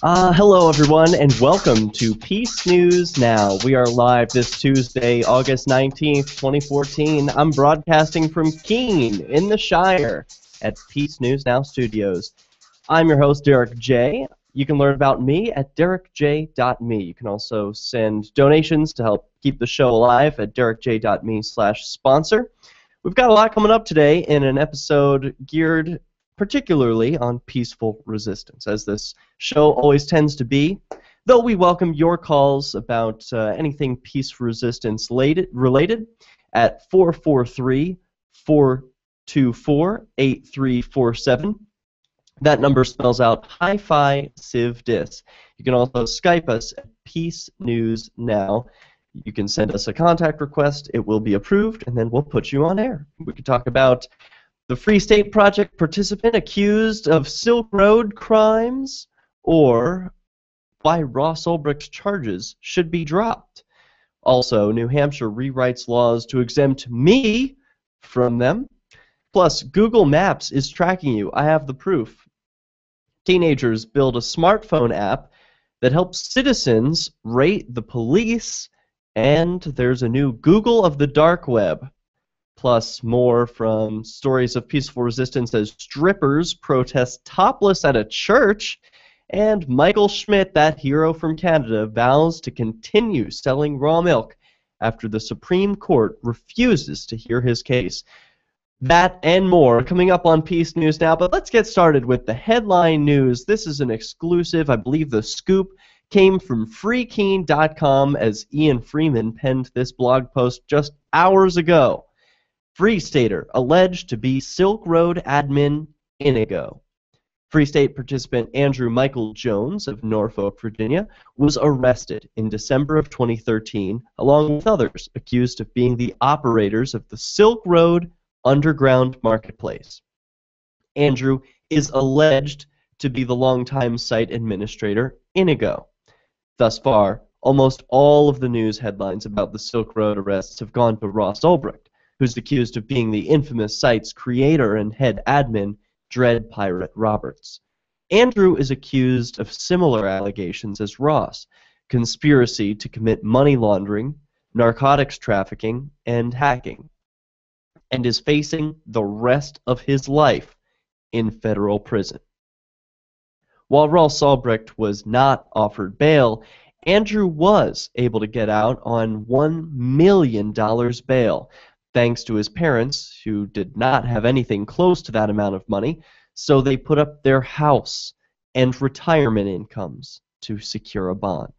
Hello, everyone, and welcome to Peace News Now. We are live this Tuesday, August 19th, 2014. I'm broadcasting from Keene in the Shire at Peace News Now Studios. I'm your host, Derek J. You can learn about me at derekj.me. You can also send donations to help keep the show alive at derekj.me/sponsor. We've got a lot coming up today in an episode geared particularly on peaceful resistance, as this show always tends to be, though we welcome your calls about anything peace resistance related at 443-424-8347. That number spells out Hi-Fi Civ Dis. You can also Skype us at Peace News Now. You can send us a contact request, it will be approved, and then we'll put you on air. We can talk about the Free State Project participant accused of Silk Road crimes, or why Ross Ulbricht's charges should be dropped. Also, New Hampshire rewrites laws to exempt me from them. Plus, Google Maps is tracking you. I have the proof. Teenagers build a smartphone app that helps citizens rate the police, and there's a new Google of the dark web. Plus more from stories of peaceful resistance as strippers protest topless at a church, and Michael Schmidt, that hero from Canada, vows to continue selling raw milk after the Supreme Court refuses to hear his case. That and more coming up on Peace News Now, but let's get started with the headline news. This is an exclusive. I believe the scoop came from freekeen.com as Ian Freeman penned this blog post just hours ago. Free Stater alleged to be Silk Road admin Inigo. Free State participant Andrew Michael Jones of Norfolk, Virginia, was arrested in December of 2013, along with others accused of being the operators of the Silk Road underground marketplace. Andrew is alleged to be the longtime site administrator Inigo. Thus far, almost all of the news headlines about the Silk Road arrests have gone to Ross Ulbricht, who's accused of being the infamous site's creator and head admin, Dread Pirate Roberts. Andrew is accused of similar allegations as Ross: conspiracy to commit money laundering, narcotics trafficking, and hacking, and is facing the rest of his life in federal prison. While Ross Ulbricht was not offered bail, Andrew was able to get out on $1 million bail, thanks to his parents, who did not have anything close to that amount of money, so they put up their house and retirement incomes to secure a bond.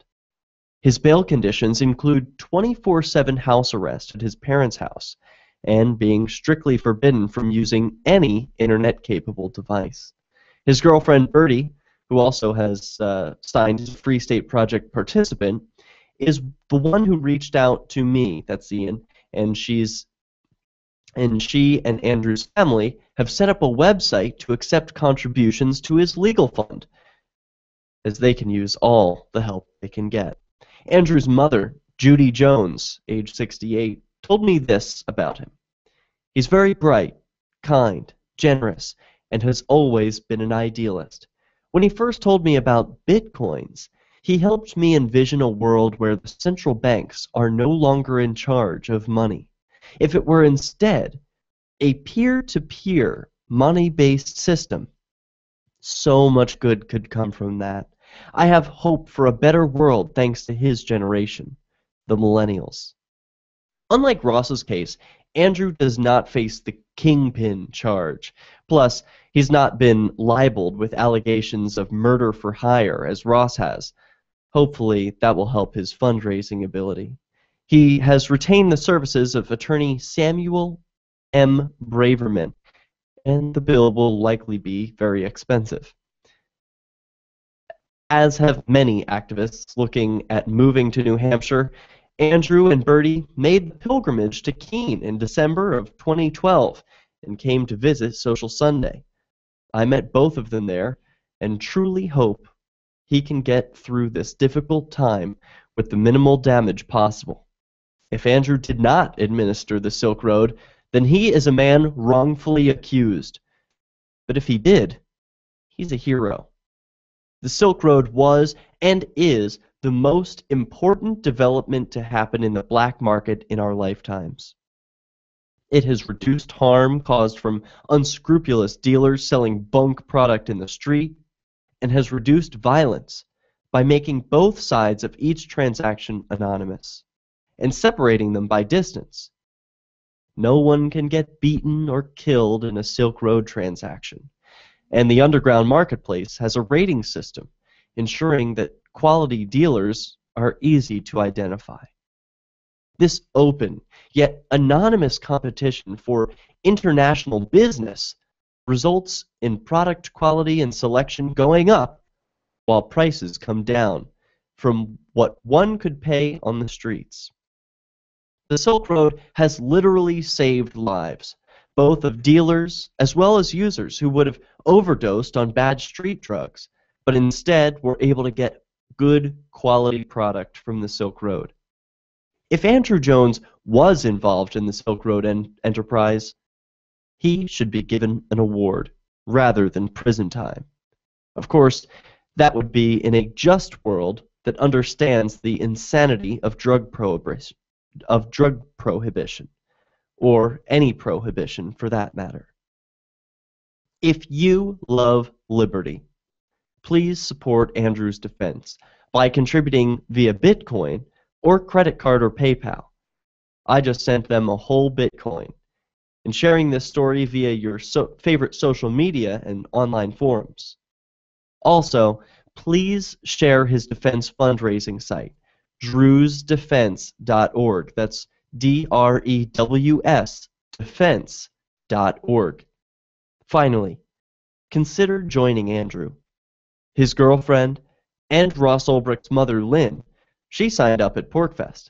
His bail conditions include 24/7 house arrest at his parents' house, and being strictly forbidden from using any internet-capable device. His girlfriend, Bertie, who also has signed as a Free State Project participant, is the one who reached out to me, that's Ian, and she and Andrew's family have set up a website to accept contributions to his legal fund, as they can use all the help they can get. Andrew's mother, Judy Jones, age 68, told me this about him. He's very bright, kind, generous, and has always been an idealist. When he first told me about bitcoins, he helped me envision a world where the central banks are no longer in charge of money. If it were instead a peer-to-peer, money-based system, so much good could come from that. I have hope for a better world thanks to his generation, the millennials. Unlike Ross's case, Andrew does not face the kingpin charge. Plus, he's not been libeled with allegations of murder for hire, as Ross has. Hopefully, that will help his fundraising ability. He has retained the services of attorney Samuel M. Braverman, and the bill will likely be very expensive. As have many activists looking at moving to New Hampshire, Andrew and Bertie made the pilgrimage to Keene in December of 2012 and came to visit Social Sunday. I met both of them there and truly hope he can get through this difficult time with the minimal damage possible. If Andrew did not administer the Silk Road, then he is a man wrongfully accused. But if he did, he's a hero. The Silk Road was and is the most important development to happen in the black market in our lifetimes. It has reduced harm caused from unscrupulous dealers selling bunk product in the street, and has reduced violence by making both sides of each transaction anonymous and separating them by distance. No one can get beaten or killed in a Silk Road transaction, and the underground marketplace has a rating system ensuring that quality dealers are easy to identify. This open, yet anonymous competition for international business results in product quality and selection going up while prices come down from what one could pay on the streets. The Silk Road has literally saved lives, both of dealers as well as users who would have overdosed on bad street drugs, but instead were able to get good quality product from the Silk Road. If Andrew Jones was involved in the Silk Road enterprise, he should be given an award rather than prison time. Of course, that would be in a just world that understands the insanity of drug prohibition, or any prohibition for that matter. If you love liberty, please support Andrew's defense by contributing via Bitcoin or credit card or PayPal. I just sent them a whole Bitcoin. And sharing this story via your favorite social media and online forums. Also, please share his defense fundraising site, drewsdefense.org. That's DREWS defense.org. Finally, consider joining Andrew. His girlfriend and Ross Ulbricht's mother, Lynn, she signed up at PorcFest.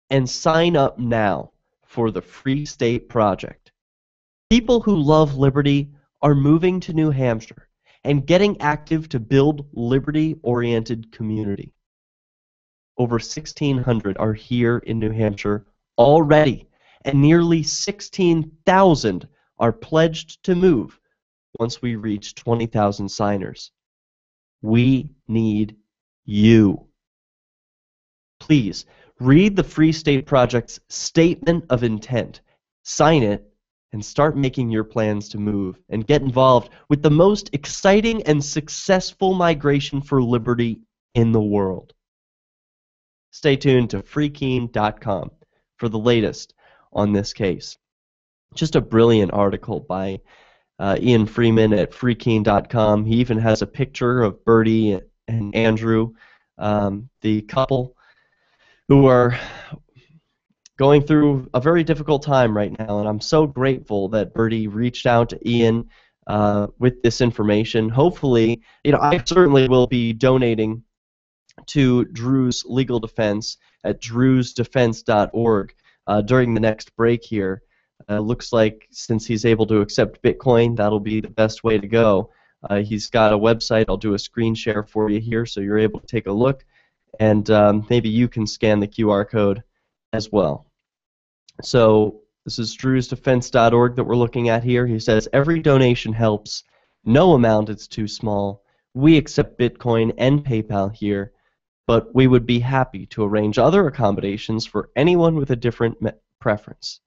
And sign up now for the Free State Project. People who love liberty are moving to New Hampshire and getting active to build liberty-oriented community. Over 1,600 are here in New Hampshire already, and nearly 16,000 are pledged to move once we reach 20,000 signers. We need you. Please, read the Free State Project's Statement of Intent, sign it, and start making your plans to move and get involved with the most exciting and successful migration for liberty in the world. Stay tuned to freekeen.com for the latest on this case. Just a brilliant article by Ian Freeman at freekeen.com. He even has a picture of Bertie and Andrew, the couple who are going through a very difficult time right now, and I'm so grateful that Bertie reached out to Ian with this information. Hopefully, I certainly will be donating to Drew's legal defense at drewsdefense.org during the next break here. Looks like since he's able to accept Bitcoin, that'll be the best way to go. He's got a website. I'll do a screen share for you here so you're able to take a look. And maybe you can scan the QR code as well. So this is drewsdefense.org that we're looking at here. He says, every donation helps. No amount is too small. We accept Bitcoin and PayPal here, but we would be happy to arrange other accommodations for anyone with a different preference.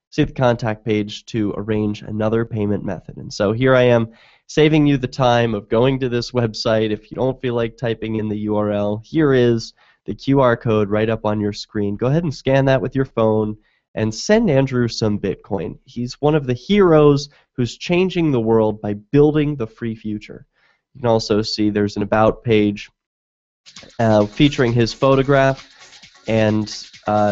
See the contact page to arrange another payment method. And so here I am saving you the time of going to this website. If you don't feel like typing in the URL, here is the QR code right up on your screen. Go ahead and scan that with your phone and send Andrew some Bitcoin. He's one of the heroes who's changing the world by building the free future. You can also see there's an About page featuring his photograph and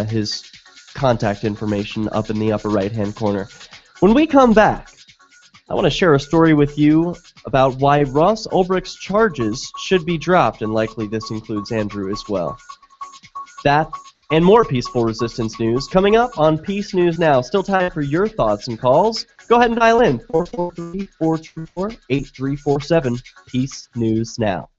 his contact information up in the upper right-hand corner. When we come back, I want to share a story with you about why Ross Ulbricht's charges should be dropped, and likely this includes Andrew as well. That and more peaceful resistance news coming up on Peace News Now. Still time for your thoughts and calls. Go ahead and dial in 443-424-8347. Peace News Now.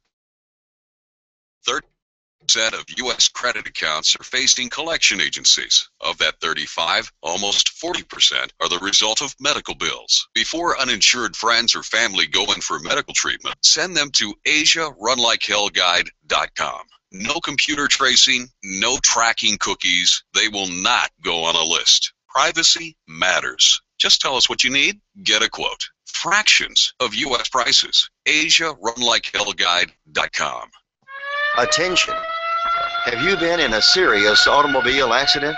of U.S. credit accounts are facing collection agencies. Of that 35, almost 40% are the result of medical bills. Before uninsured friends or family go in for medical treatment, send them to AsiaRunLikeHellGuide.com. No computer tracing, no tracking cookies. They will not go on a list. Privacy matters. Just tell us what you need, get a quote. Fractions of U.S. prices. AsiaRunLikeHellGuide.com. Attention. Have you been in a serious automobile accident?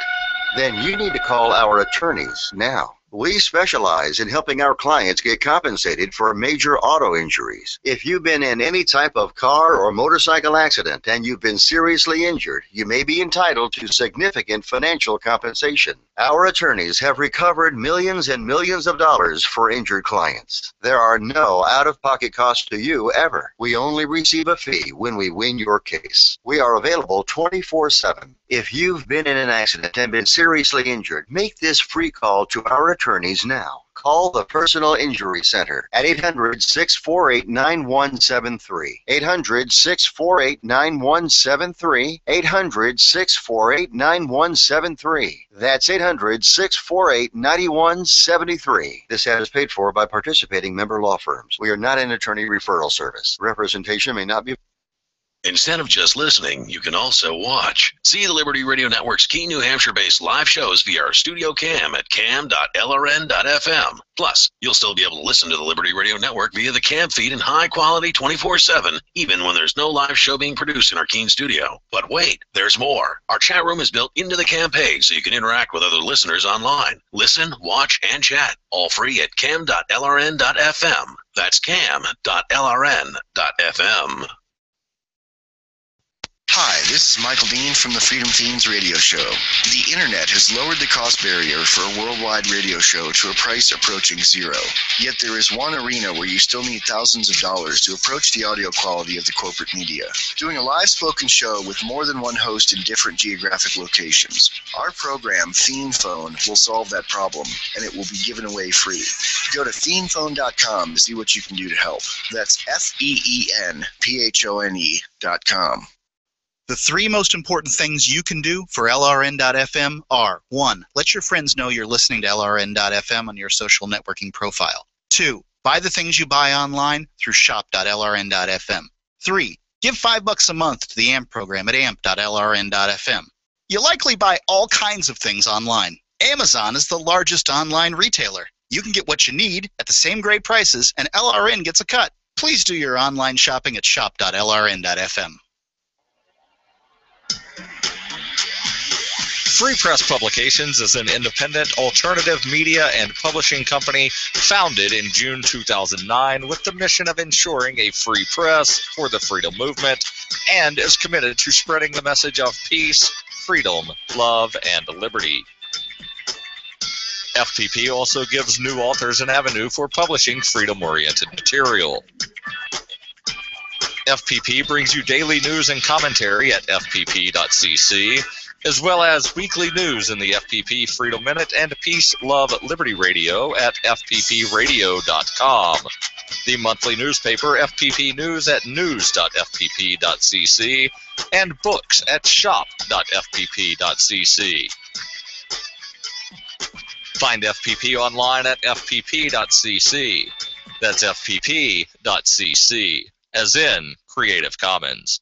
Then you need to call our attorneys now. We specialize in helping our clients get compensated for major auto injuries. If you've been in any type of car or motorcycle accident and you've been seriously injured, you may be entitled to significant financial compensation. Our attorneys have recovered millions and millions of dollars for injured clients. There are no out-of-pocket costs to you ever. We only receive a fee when we win your case. We are available 24/7. If you've been in an accident and been seriously injured, make this free call to our attorneys now. Call the Personal Injury Center at 800-648-9173. 800-648-9173. 800-648-9173. That's 800-648-9173. This ad is paid for by participating member law firms. We are not an attorney referral service. Representation may not be... Instead of just listening, you can also watch. See the Liberty Radio Network's key New Hampshire-based live shows via our studio cam at cam.lrn.fm. Plus, you'll still be able to listen to the Liberty Radio Network via the cam feed in high quality 24/7, even when there's no live show being produced in our Keene studio. But wait, there's more. Our chat room is built into the cam page so you can interact with other listeners online. Listen, watch, and chat, all free at cam.lrn.fm. That's cam.lrn.fm. Hi, this is Michael Dean from the Freedom Fiends radio show. The internet has lowered the cost barrier for a worldwide radio show to a price approaching zero. Yet there is one arena where you still need thousands of dollars to approach the audio quality of the corporate media. Doing a live spoken show with more than one host in different geographic locations. Our program, Fiend Phone, will solve that problem, and it will be given away free. Go to fiendphone.com to see what you can do to help. That's FEENPHONE.com. The three most important things you can do for LRN.FM are: 1. Let your friends know you're listening to LRN.FM on your social networking profile. 2. Buy the things you buy online through shop.lrn.fm. 3. Give $5 a month to the AMP program at amp.lrn.fm. You likely buy all kinds of things online. Amazon is the largest online retailer. You can get what you need at the same great prices, and LRN gets a cut. Please do your online shopping at shop.lrn.fm. Free Press Publications is an independent alternative media and publishing company founded in June 2009 with the mission of ensuring a free press for the freedom movement and is committed to spreading the message of peace, freedom, love, and liberty. FPP also gives new authors an avenue for publishing freedom-oriented material. FPP brings you daily news and commentary at fpp.cc, as well as weekly news in the FPP Freedom Minute and Peace, Love, Liberty Radio at fppradio.com. The monthly newspaper FPP News at news.fpp.cc and books at shop.fpp.cc. Find FPP online at fpp.cc. That's fpp.cc, as in Creative Commons.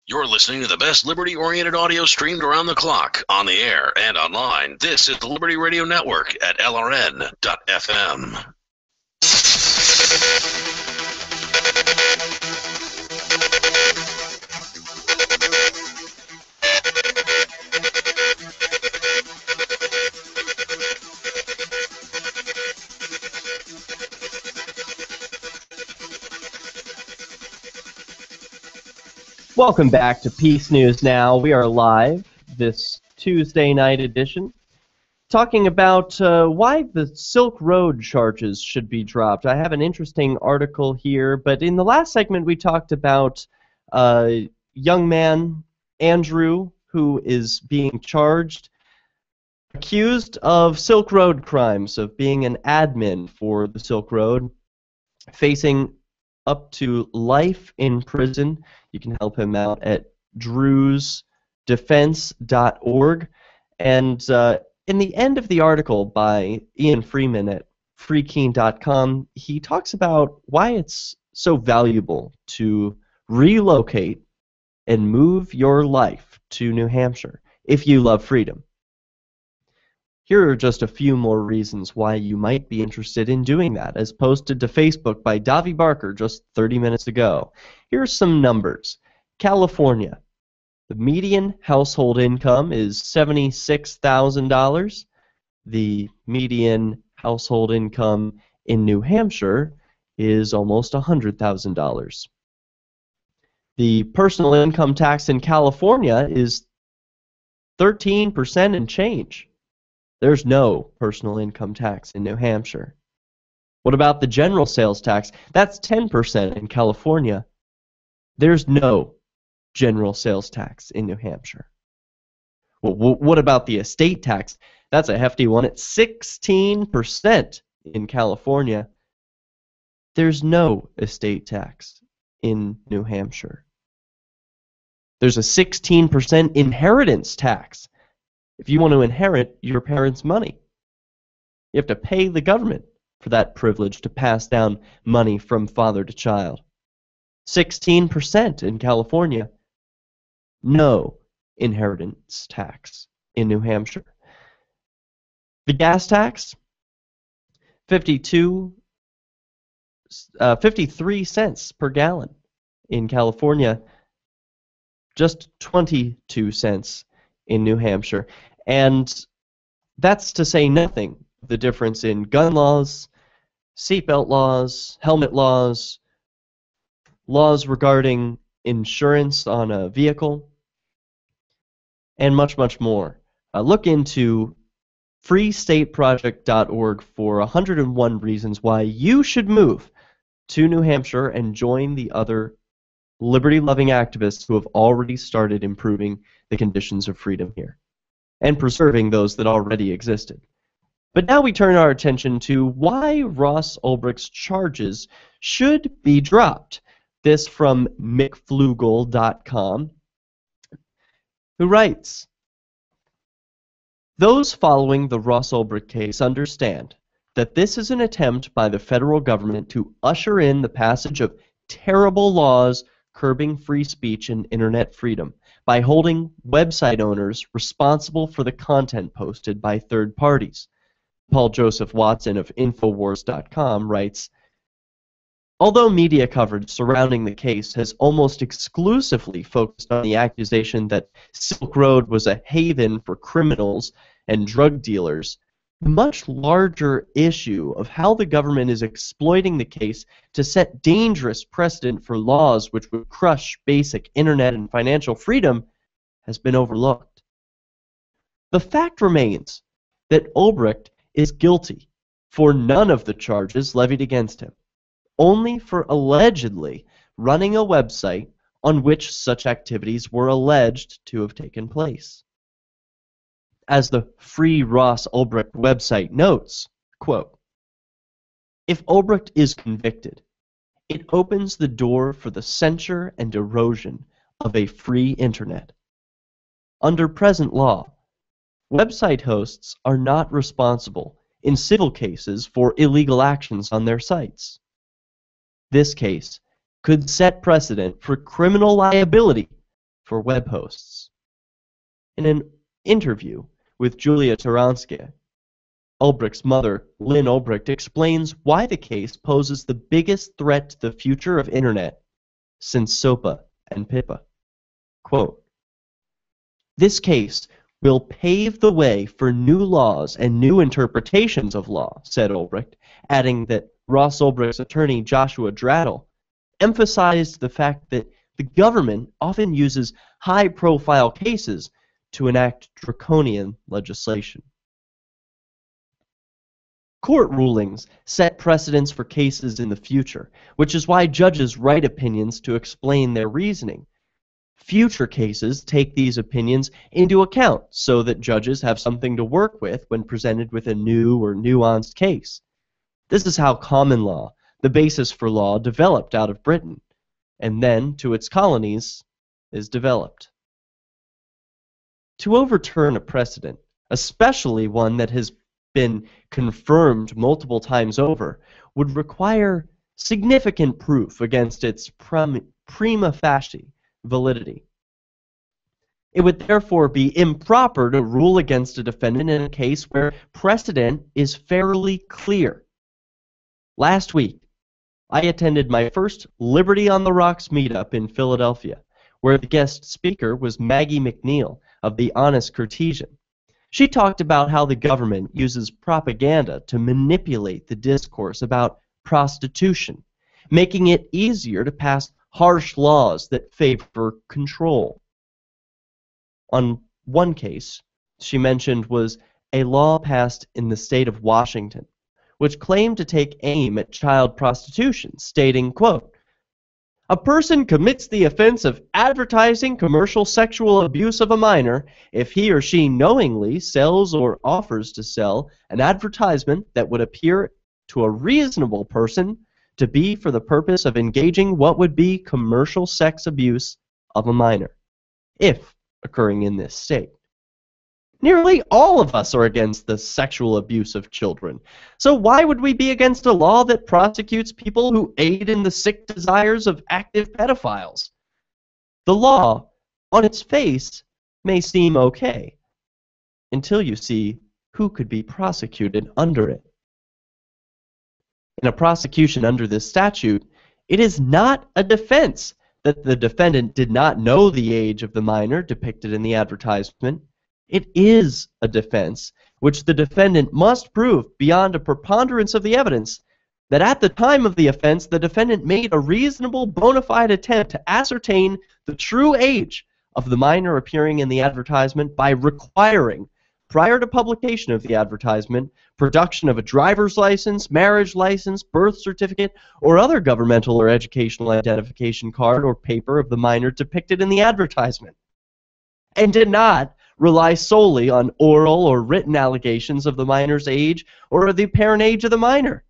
You're listening to the best liberty-oriented audio streamed around the clock, on the air and online. This is the Liberty Radio Network at LRN.FM. Welcome back to Peace News Now. We are live this Tuesday night edition talking about why the Silk Road charges should be dropped. I have an interesting article here, but in the last segment we talked about young man Andrew who is being charged, accused of Silk Road crimes, of being an admin for the Silk Road, facing up to life in prison. You can help him out at drewsdefense.org. And in the end of the article by Ian Freeman at freekeen.com, he talks about why it's so valuable to relocate and move your life to New Hampshire if you love freedom. Here are just a few more reasons why you might be interested in doing that, as posted to Facebook by Davi Barker just 30 minutes ago. Here are some numbers. California. The median household income is $76,000. The median household income in New Hampshire is almost $100,000. The personal income tax in California is 13% and change. There's no personal income tax in New Hampshire. What about the general sales tax? That's 10% in California. There's no general sales tax in New Hampshire. Well, what about the estate tax? That's a hefty one. It's 16% in California. There's no estate tax in New Hampshire. There's a 16% inheritance tax. If you want to inherit your parents' money, you have to pay the government for that privilege to pass down money from father to child. 16% in California. No inheritance tax in New Hampshire. The gas tax, 53 cents per gallon in California, just 22 cents in New Hampshire. And that's to say nothing of the difference in gun laws, seatbelt laws, helmet laws, laws regarding insurance on a vehicle, and much, much more. Look into freestateproject.org for 101 reasons why you should move to New Hampshire and join the other liberty-loving activists who have already started improving the conditions of freedom here and preserving those that already existed. But now we turn our attention to why Ross Ulbricht's charges should be dropped. This from mickflugel.com, who writes, "Those following the Ross Ulbricht case understand that this is an attempt by the federal government to usher in the passage of terrible laws curbing free speech and internet freedom by holding website owners responsible for the content posted by third parties." Paul Joseph Watson of Infowars.com writes, "Although media coverage surrounding the case has almost exclusively focused on the accusation that Silk Road was a haven for criminals and drug dealers, the much larger issue of how the government is exploiting the case to set dangerous precedent for laws which would crush basic internet and financial freedom has been overlooked. The fact remains that Ulbricht is guilty for none of the charges levied against him, only for allegedly running a website on which such activities were alleged to have taken place. As the Free Ross Ulbricht website notes, quote, "If Ulbricht is convicted, it opens the door for the censure and erosion of a free internet. Under present law, website hosts are not responsible in civil cases for illegal actions on their sites. This case could set precedent for criminal liability for web hosts." In an interview with Julia Taranska, Ulbricht's mother, Lynn Ulbricht, explains why the case poses the biggest threat to the future of internet since SOPA and PIPA. Quote, "This case will pave the way for new laws and new interpretations of law," said Ulbricht, adding that Ross Ulbricht's attorney, Joshua Drattle, emphasized the fact that the government often uses high-profile cases to enact draconian legislation. Court rulings set precedents for cases in the future, which is why judges write opinions to explain their reasoning. Future cases take these opinions into account so that judges have something to work with when presented with a new or nuanced case. This is how common law, the basis for law, developed out of Britain. and then to its colonies, is developed. To overturn a precedent, especially one that has been confirmed multiple times over, would require significant proof against its prima facie validity. It would therefore be improper to rule against a defendant in a case where precedent is fairly clear. Last week, I attended my first Liberty on the Rocks meetup in Philadelphia, where the guest speaker was Maggie McNeil of the Honest Cartesian. She talked about how the government uses propaganda to manipulate the discourse about prostitution, making it easier to pass harsh laws that favor control. On one case she mentioned was a law passed in the state of Washington, which claimed to take aim at child prostitution, stating, quote, "A person commits the offense of advertising commercial sexual abuse of a minor if he or she knowingly sells or offers to sell an advertisement that would appear to a reasonable person to be for the purpose of engaging what would be commercial sex abuse of a minor, if occurring in this state." Nearly all of us are against the sexual abuse of children. So why would we be against a law that prosecutes people who aid in the sick desires of active pedophiles? The law, on its face, may seem okay, until you see who could be prosecuted under it. In a prosecution under this statute, it is not a defense that the defendant did not know the age of the minor depicted in the advertisement. It is a defense which the defendant must prove beyond a preponderance of the evidence that at the time of the offense the defendant made a reasonable bona fide attempt to ascertain the true age of the minor appearing in the advertisement by requiring, prior to publication of the advertisement, production of a driver's license, marriage license, birth certificate, or other governmental or educational identification card or paper of the minor depicted in the advertisement, and did not rely solely on oral or written allegations of the minor's age or of the apparent age of the minor.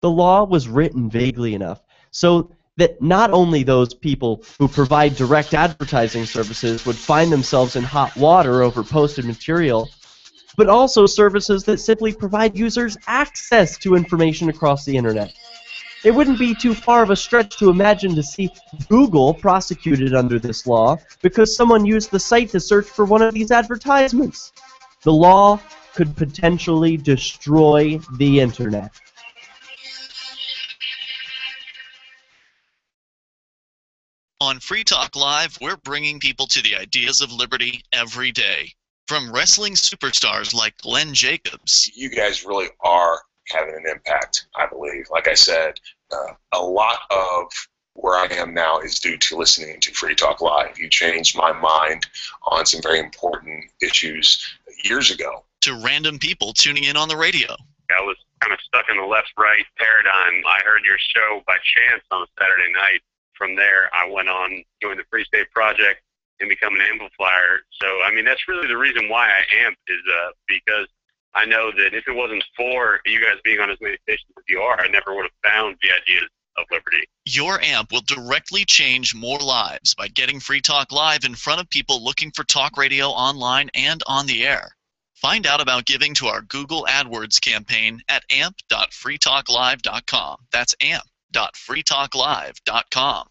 The law was written vaguely enough so that not only those people who provide direct advertising services would find themselves in hot water over posted material, but also services that simply provide users access to information across the internet. It wouldn't be too far of a stretch to imagine to see Google prosecuted under this law because someone used the site to search for one of these advertisements. The law could potentially destroy the internet. On Free Talk Live, we're bringing people to the ideas of liberty every day. From wrestling superstars like Glenn Jacobs. You guys really are having an impact, I believe. Like I said, a lot of where I am now is due to listening to Free Talk Live. You changed my mind on some very important issues years ago. To random people tuning in on the radio. I was kind of stuck in the left-right paradigm. I heard your show by chance on Saturday night. From there, I went on, joined the Free State Project, and become an amplifier. So, I mean, that's really the reason why I amp is because I know that if it wasn't for you guys being on as many stations as you are, I never would have found the ideas of liberty. Your amp will directly change more lives by getting Free Talk Live in front of people looking for talk radio online and on the air. Find out about giving to our Google AdWords campaign at amp.freetalklive.com. That's amp.freetalklive.com.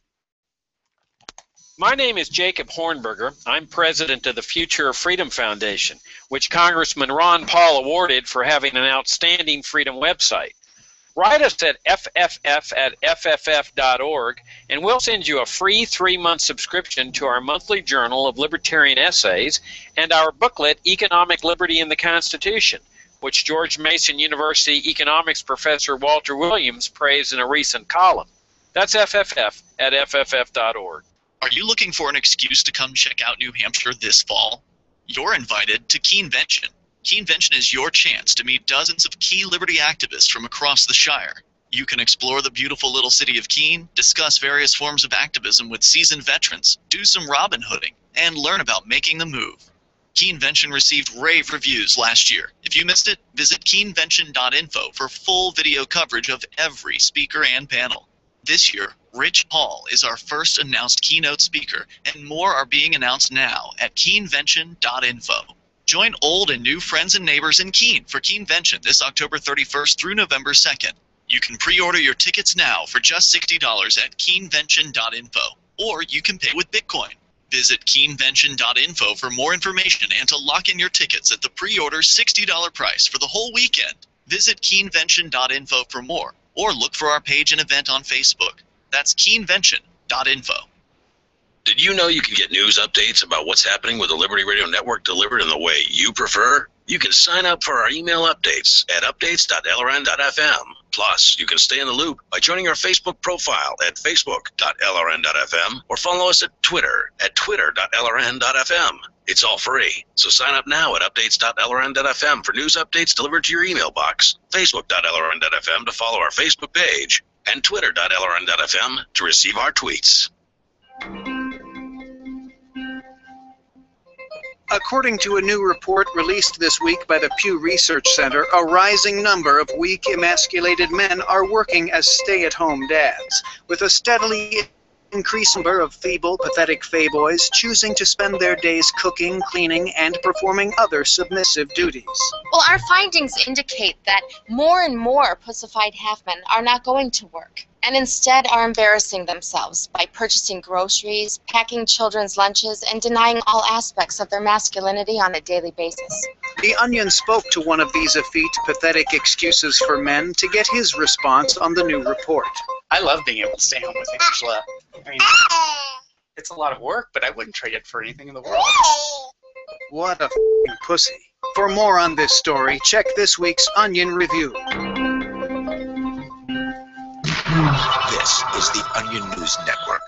My name is Jacob Hornberger. I'm president of the Future of Freedom Foundation, which Congressman Ron Paul awarded for having an outstanding freedom website. Write us at fff@fff.org, and we'll send you a free 3-month subscription to our monthly journal of libertarian essays and our booklet, Economic Liberty in the Constitution, which George Mason University economics professor Walter Williams praised in a recent column. That's fff@fff.org. Are you looking for an excuse to come check out New Hampshire this fall? You're invited to Keenvention. Keenvention is your chance to meet dozens of key liberty activists from across the Shire. You can explore the beautiful little city of Keene, discuss various forms of activism with seasoned veterans, do some Robin Hooding, and learn about making the move. Keenvention received rave reviews last year. If you missed it, visit keenvention.info for full video coverage of every speaker and panel. This year, Rich Hall is our first announced keynote speaker, and more are being announced now at keenvention.info. Join old and new friends and neighbors in Keene for Keenvention this October 31st through November 2nd. You can pre-order your tickets now for just $60 at keenvention.info, or you can pay with Bitcoin. Visit keenvention.info for more information and to lock in your tickets at the pre-order $60 price for the whole weekend. Visit keenvention.info for more, or look for our page and event on Facebook. That's keenvention.info. Did you know you can get news updates about what's happening with the Liberty Radio Network delivered in the way you prefer? You can sign up for our email updates at updates.lrn.fm. Plus, you can stay in the loop by joining our Facebook profile at facebook.lrn.fm or follow us at Twitter at twitter.lrn.fm. It's all free, so sign up now at updates.lrn.fm for news updates delivered to your email box, facebook.lrn.fm to follow our Facebook page, and twitter.lrn.fm to receive our tweets. According to a new report released this week by the Pew Research Center, a rising number of weak, emasculated men are working as stay-at-home dads, with a steadily increasing number of feeble, pathetic fayboys choosing to spend their days cooking, cleaning, and performing other submissive duties. Well, our findings indicate that more and more pussified half-men are not going to work, and instead are embarrassing themselves by purchasing groceries, packing children's lunches, and denying all aspects of their masculinity on a daily basis. The Onion spoke to one of these effete, pathetic excuses for men to get his response on the new report. I love being able to stay home with Angela. I mean, it's a lot of work, but I wouldn't trade it for anything in the world. What a f***ing pussy. For more on this story, check this week's Onion Review. This is the Onion News Network.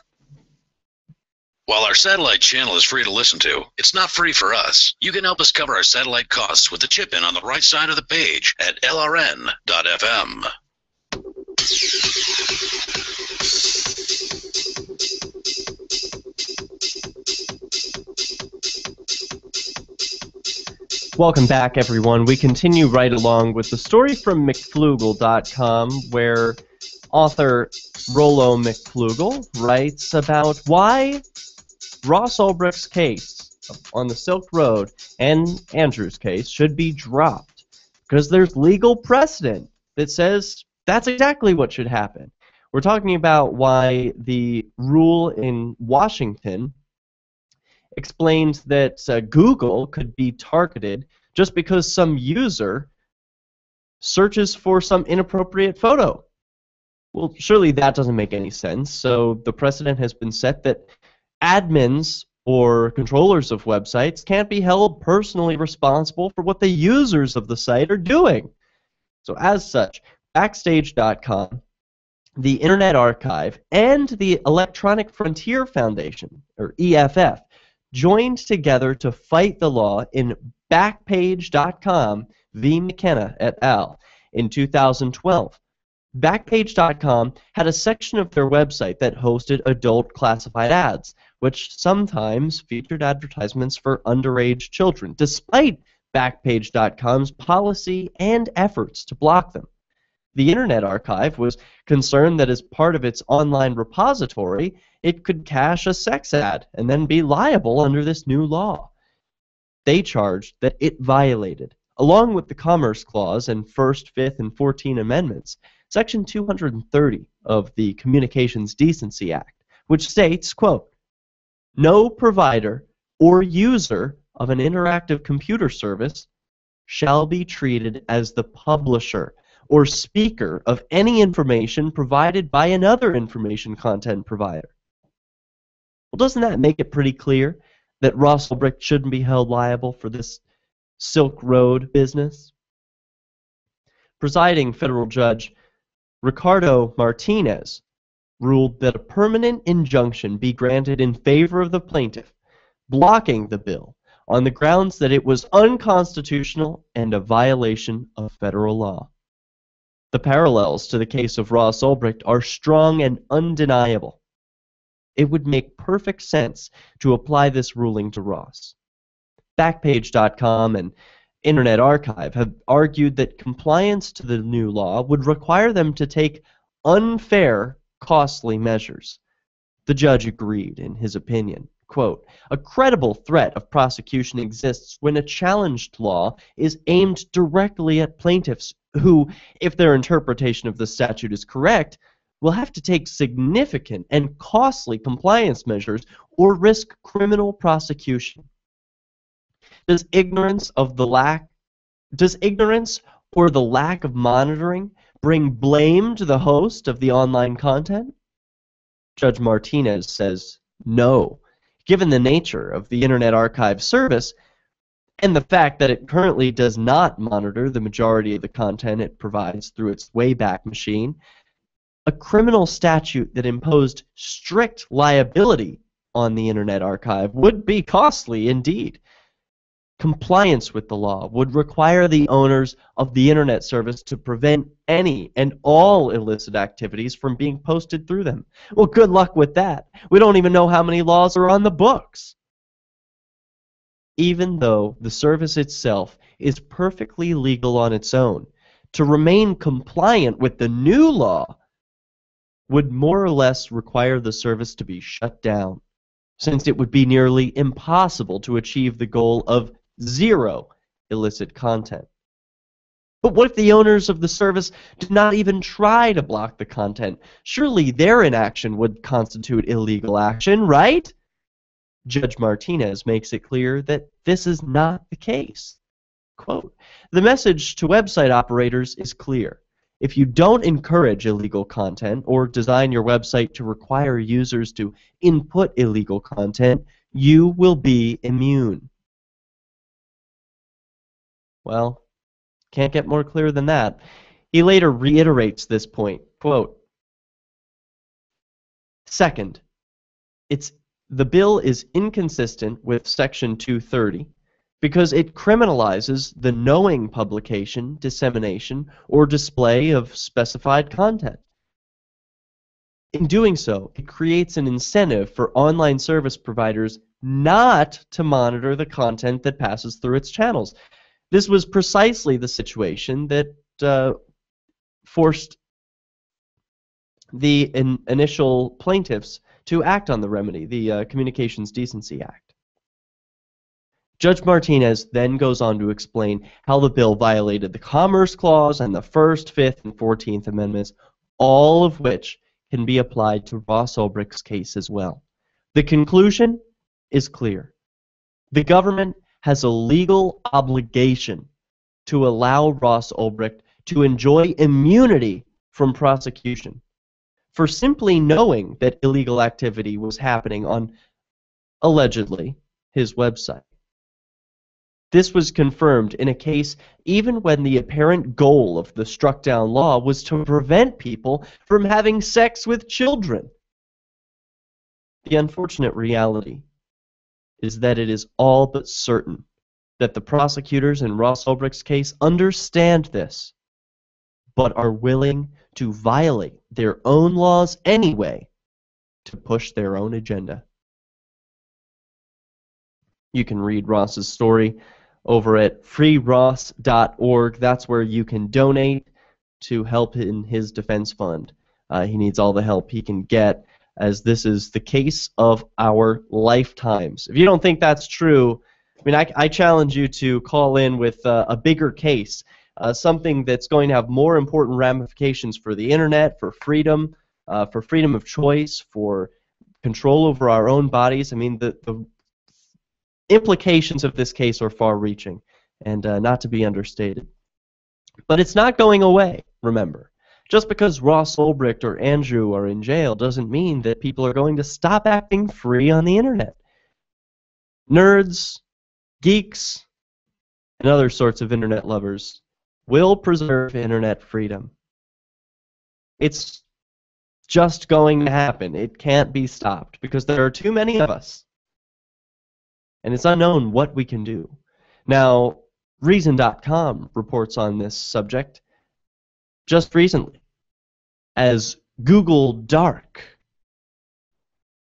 While our satellite channel is free to listen to, it's not free for us. You can help us cover our satellite costs with the chip-in on the right side of the page at lrn.fm. Welcome back, everyone. We continue right along with the story from McFlugel.com, where author Rollo McFlugel writes about why Ross Ulbricht's case on the Silk Road and Andrew's case should be dropped, because there's legal precedent that says that's exactly what should happen. We're talking about why the rule in Washington explains that Google could be targeted just because some user searches for some inappropriate photo. Well, surely that doesn't make any sense. So the precedent has been set that admins or controllers of websites can't be held personally responsible for what the users of the site are doing. So as such, Backstage.com, the Internet Archive, and the Electronic Frontier Foundation, or EFF, joined together to fight the law in Backpage.com v. McKenna et al. In 2012. Backpage.com had a section of their website that hosted adult classified ads, which sometimes featured advertisements for underage children, despite Backpage.com's policy and efforts to block them. The Internet Archive was concerned that as part of its online repository, it could cache a sex ad and then be liable under this new law. They charged that it violated, along with the Commerce Clause and First, Fifth, and 14th Amendments, Section 230 of the Communications Decency Act, which states, quote, "No provider or user of an interactive computer service shall be treated as the publisher or speaker of any information provided by another information content provider." Well, doesn't that make it pretty clear that Ross Ulbricht shouldn't be held liable for this Silk Road business? Presiding federal judge Ricardo Martinez ruled that a permanent injunction be granted in favor of the plaintiff, blocking the bill on the grounds that it was unconstitutional and a violation of federal law. The parallels to the case of Ross Ulbricht are strong and undeniable. It would make perfect sense to apply this ruling to Ross. Backpage.com and Internet Archive have argued that compliance to the new law would require them to take unfair costly measures. The judge agreed in his opinion. Quote, a credible threat of prosecution exists when a challenged law is aimed directly at plaintiffs who, if their interpretation of the statute is correct, will have to take significant and costly compliance measures or risk criminal prosecution. Does ignorance or the lack of monitoring bring blame to the host of the online content? Judge Martinez says no. Given the nature of the Internet Archive service and the fact that it currently does not monitor the majority of the content it provides through its Wayback Machine, a criminal statute that imposed strict liability on the Internet Archive would be costly indeed. Compliance with the law would require the owners of the Internet service to prevent any and all illicit activities from being posted through them. Well, good luck with that. We don't even know how many laws are on the books. Even though the service itself is perfectly legal on its own, to remain compliant with the new law would more or less require the service to be shut down, since it would be nearly impossible to achieve the goal of zero illicit content. But what if the owners of the service did not even try to block the content? Surely their inaction would constitute illegal action, right? Judge Martinez makes it clear that this is not the case. Quote, the message to website operators is clear. If you don't encourage illegal content or design your website to require users to input illegal content, you will be immune. Well, can't get more clear than that. He later reiterates this point. Quote, second, the bill is inconsistent with Section 230 because it criminalizes the knowing publication, dissemination, or display of specified content. In doing so, it creates an incentive for online service providers not to monitor the content that passes through its channels. This was precisely the situation that forced the initial plaintiffs to act on the remedy, the Communications Decency Act. Judge Martinez then goes on to explain how the bill violated the Commerce Clause and the First, Fifth, and 14th Amendments, all of which can be applied to Ross Ulbricht's case as well. The conclusion is clear. The government has a legal obligation to allow Ross Ulbricht to enjoy immunity from prosecution for simply knowing that illegal activity was happening on, allegedly, his website. This was confirmed in a case even when the apparent goal of the struck-down law was to prevent people from having sex with children. The unfortunate reality is that it is all but certain that the prosecutors in Ross Ulbricht's case understand this, but are willing to violate their own laws anyway to push their own agenda. You can read Ross's story over at freeross.org. That's where you can donate to help in his defense fund. He needs all the help he can get, as this is the case of our lifetimes. If you don't think that's true, I mean, I challenge you to call in with a bigger case, something that's going to have more important ramifications for the internet, for freedom of choice, for control over our own bodies. I mean, the implications of this case are far-reaching and not to be understated. But it's not going away, remember. Just because Ross Ulbricht or Andrew are in jail doesn't mean that people are going to stop acting free on the internet. Nerds, geeks, and other sorts of internet lovers will preserve internet freedom. It's just going to happen. It can't be stopped because there are too many of us. And it's unknown what we can do. Now, Reason.com reports on this subject just recently as Google Dark.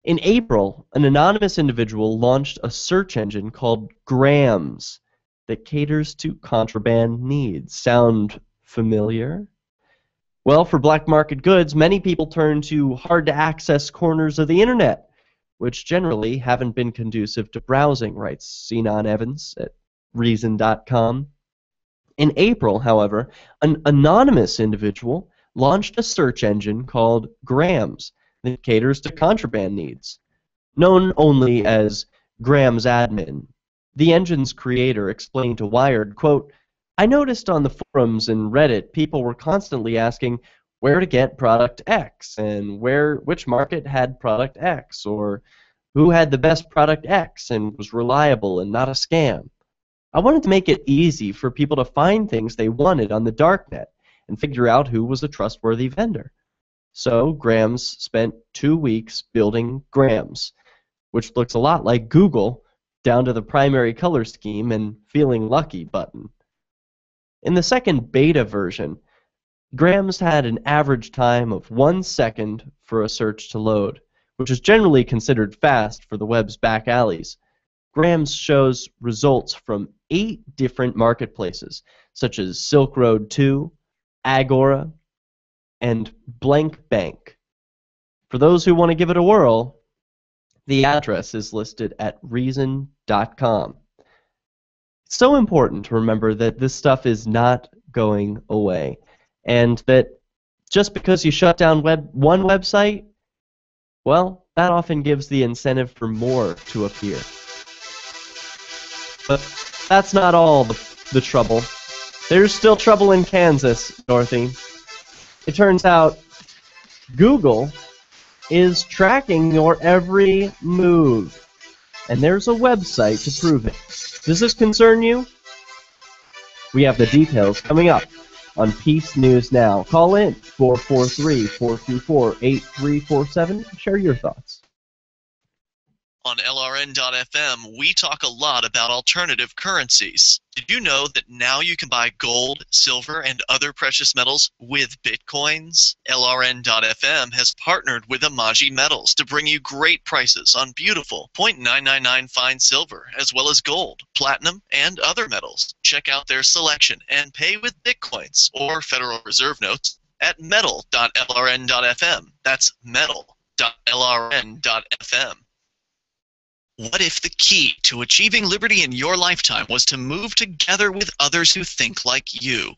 In April, an anonymous individual launched a search engine called Grams that caters to contraband needs. Sound familiar? Well, for black market goods, many people turn to hard-to-access corners of the internet, which generally haven't been conducive to browsing, writes Sinan Evans at Reason.com. In April, however, an anonymous individual launched a search engine called Grams that caters to contraband needs. Known only as Grams Admin, the engine's creator explained to Wired, quote, I noticed on the forums and Reddit people were constantly asking where to get product X and which market had product X or who had the best product X and was reliable and not a scam. I wanted to make it easy for people to find things they wanted on the darknet and figure out who was a trustworthy vendor. So Grams spent 2 weeks building Grams, which looks a lot like Google, down to the primary color scheme and feeling lucky button. In the second beta version, Grams had an average time of 1 second for a search to load, which is generally considered fast for the web's back alleys. Grams shows results from 8 different marketplaces, such as Silk Road 2, Agora, and Blank Bank. For those who want to give it a whirl, the address is listed at Reason.com. It's so important to remember that this stuff is not going away, and that just because you shut down one website, well, that often gives the incentive for more to appear. But that's not all the trouble. There's still trouble in Kansas, Dorothy. It turns out Google is tracking your every move, and there's a website to prove it. Does this concern you? We have the details coming up on Peace News Now. Call in 443-424-8347. Share your thoughts. On LRN.FM, we talk a lot about alternative currencies. Did you know that now you can buy gold, silver, and other precious metals with bitcoins? LRN.FM has partnered with Amaji Metals to bring you great prices on beautiful .999 fine silver, as well as gold, platinum, and other metals. Check out their selection and pay with bitcoins or Federal Reserve notes at metal.lrn.fm. That's metal.lrn.fm. What if the key to achieving liberty in your lifetime was to move together with others who think like you?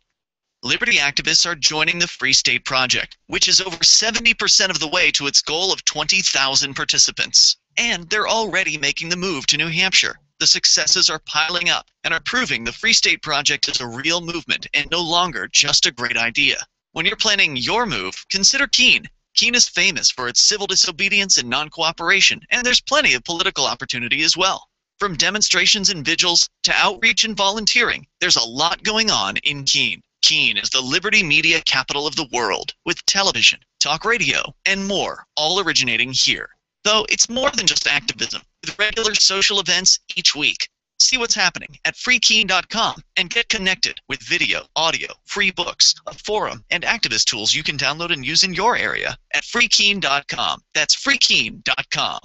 Liberty activists are joining the Free State Project, which is over 70% of the way to its goal of 20,000 participants. And they're already making the move to New Hampshire. The successes are piling up and are proving the Free State Project is a real movement and no longer just a great idea. When you're planning your move, consider Keene. Keene is famous for its civil disobedience and non-cooperation, and there's plenty of political opportunity as well. From demonstrations and vigils to outreach and volunteering, there's a lot going on in Keene. Keene is the liberty media capital of the world, with television, talk radio, and more, all originating here. Though it's more than just activism, with regular social events each week. See what's happening at freekeene.com and get connected with video, audio, free books, a forum, and activist tools you can download and use in your area at freekeene.com. That's freekeene.com.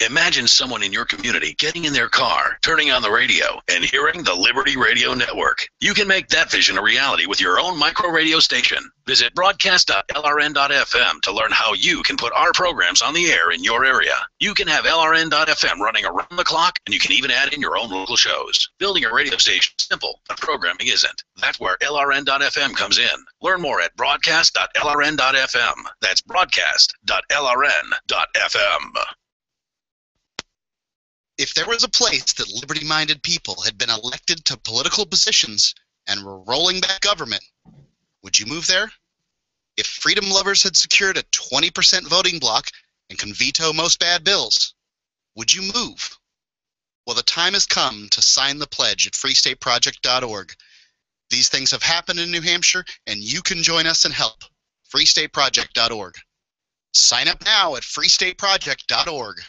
Imagine someone in your community getting in their car, turning on the radio, and hearing the Liberty Radio Network. You can make that vision a reality with your own micro radio station. Visit broadcast.lrn.fm to learn how you can put our programs on the air in your area. You can have LRN.FM running around the clock, and you can even add in your own local shows. Building a radio station is simple, but programming isn't. That's where LRN.FM comes in. Learn more at broadcast.lrn.fm. That's broadcast.lrn.fm. If there was a place that liberty-minded people had been elected to political positions and were rolling back government, would you move there? If freedom lovers had secured a 20% voting bloc and can veto most bad bills, would you move? Well, the time has come to sign the pledge at freestateproject.org. These things have happened in New Hampshire, and you can join us and help. freestateproject.org. Sign up now at freestateproject.org.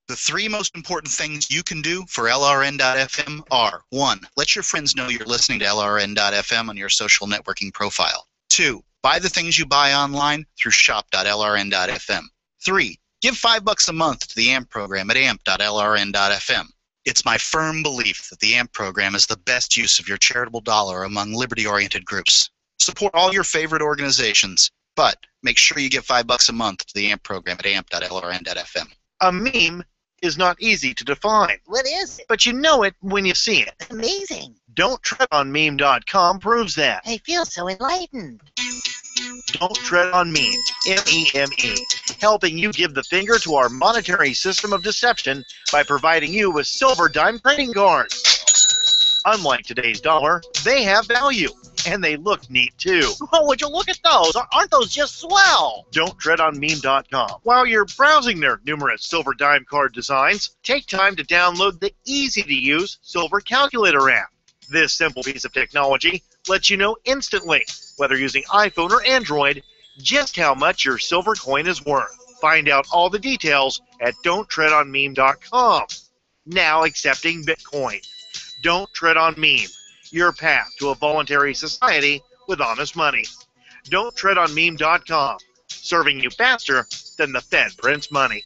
The 3 most important things you can do for LRN.FM are: 1. Let your friends know you're listening to LRN.FM on your social networking profile. 2. Buy the things you buy online through shop.lrn.fm. 3. Give $5 a month to the AMP program at amp.lrn.fm. It's my firm belief that the AMP program is the best use of your charitable dollar among liberty-oriented groups. Support all your favorite organizations, but make sure you give $5 a month to the AMP program at amp.lrn.fm. A meme is not easy to define. What is it? But you know it when you see it. Amazing. Don'tTreadOnMeme.com proves that. I feel so enlightened. Don't Tread on Meme, M-E-M-E, helping you give the finger to our monetary system of deception by providing you with silver dime trading cards. Unlike today's dollar, they have value, and they look neat too. Oh, would you look at those? Aren't those just swell? Don'tTreadOnMeme.com. While you're browsing their numerous silver dime card designs, take time to download the easy-to-use Silver Calculator app. This simple piece of technology lets you know instantly, whether using iPhone or Android, just how much your silver coin is worth. Find out all the details at Don'tTreadOnMeme.com. Now accepting Bitcoin. Don't Tread on Meme, your path to a voluntary society with honest money. Don'tTreadOnMeme.com, serving you faster than the Fed prints money.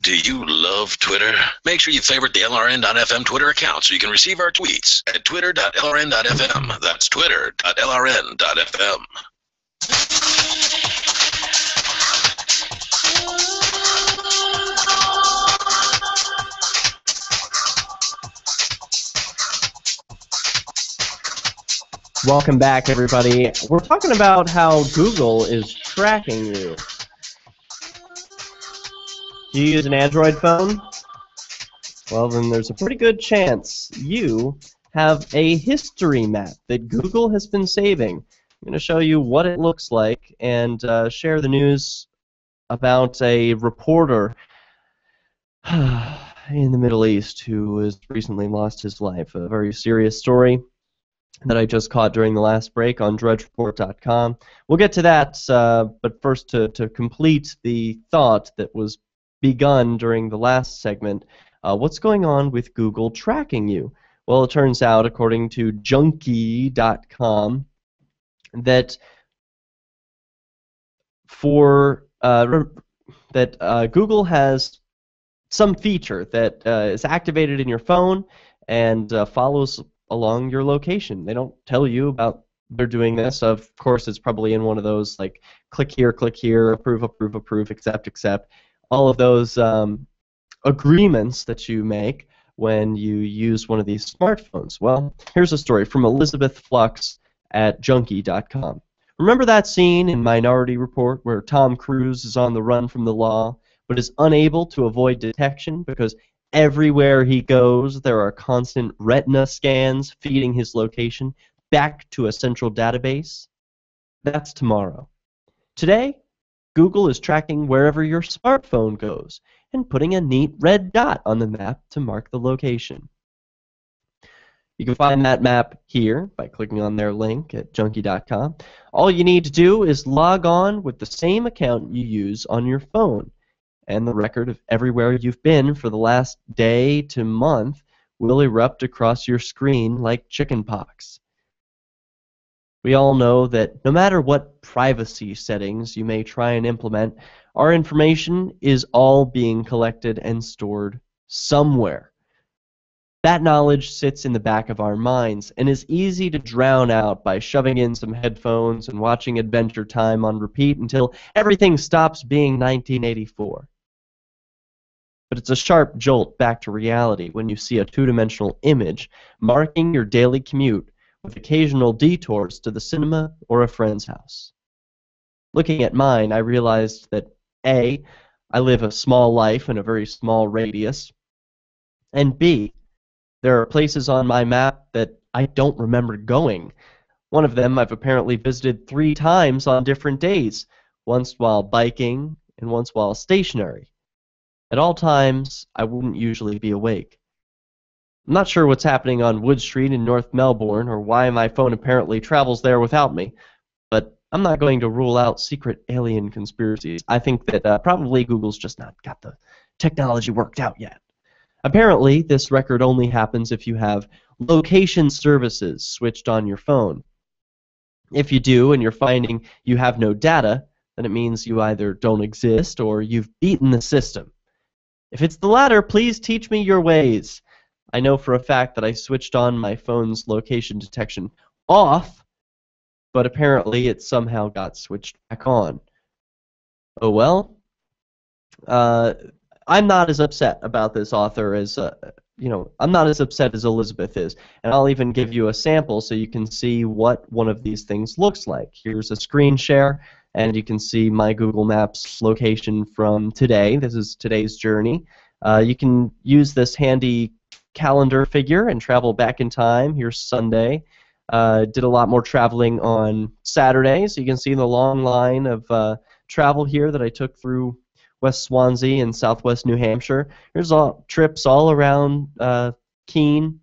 Do you love Twitter? Make sure you favorite the LRN.FM Twitter account so you can receive our tweets at twitter.lrn.fm. That's twitter.lrn.fm. Welcome back, everybody. We're talking about how Google is tracking you. Do you use an Android phone? Well, then there's a pretty good chance you have a history map that Google has been saving. I'm going to show you what it looks like and share the news about a reporter in the Middle East who has recently lost his life. A very serious story that I just caught during the last break on drudgereport.com. We'll get to that, but first to complete the thought that was begun during the last segment, what's going on with Google tracking you? Well, it turns out, according to junkie.com, that Google has some feature that is activated in your phone and follows along your location. They don't tell you about they're doing this. Of course, it's probably in one of those like click here, approve, accept. All of those agreements that you make when you use one of these smartphones. Well, here's a story from Elizabeth Flux at junkie.com. Remember that scene in Minority Report where Tom Cruise is on the run from the law but is unable to avoid detection because everywhere he goes there are constant retina scans feeding his location back to a central database? That's tomorrow. Today, Google is tracking wherever your smartphone goes and putting a neat red dot on the map to mark the location. You can find that map here by clicking on their link at junkie.com. All you need to do is log on with the same account you use on your phone, and the record of everywhere you've been for the last day to month will erupt across your screen like chickenpox. We all know that no matter what privacy settings you may try and implement, our information is all being collected and stored somewhere. That knowledge sits in the back of our minds and is easy to drown out by shoving in some headphones and watching Adventure Time on repeat until everything stops being 1984. But it's a sharp jolt back to reality when you see a two-dimensional image marking your daily commute with occasional detours to the cinema or a friend's house. Looking at mine, I realized that A, I live a small life in a very small radius, and B, there are places on my map that I don't remember going. One of them I've apparently visited 3 times on different days, once while biking and once while stationary. At all times, I wouldn't usually be awake. I'm not sure what's happening on Wood Street in North Melbourne or why my phone apparently travels there without me, but I'm not going to rule out secret alien conspiracies. I think that probably Google's just not got the technology worked out yet. Apparently, this record only happens if you have location services switched on your phone. If you do and you're finding you have no data, then it means you either don't exist or you've beaten the system. If it's the latter, please teach me your ways. I know for a fact that I switched on my phone's location detection off but apparently it somehow got switched back on. Oh well. I'm not as upset about this author as, I'm not as upset as Elizabeth is. And I'll even give you a sample so you can see what one of these things looks like. Here's a screen share, and you can see my Google Maps location from today. This is today's journey. You can use this handy calendar figure and travel back in time. Here's Sunday. Did a lot more traveling on Saturday, so you can see the long line of travel here that I took through West Swansea and Southwest New Hampshire. There's trips all around Keene,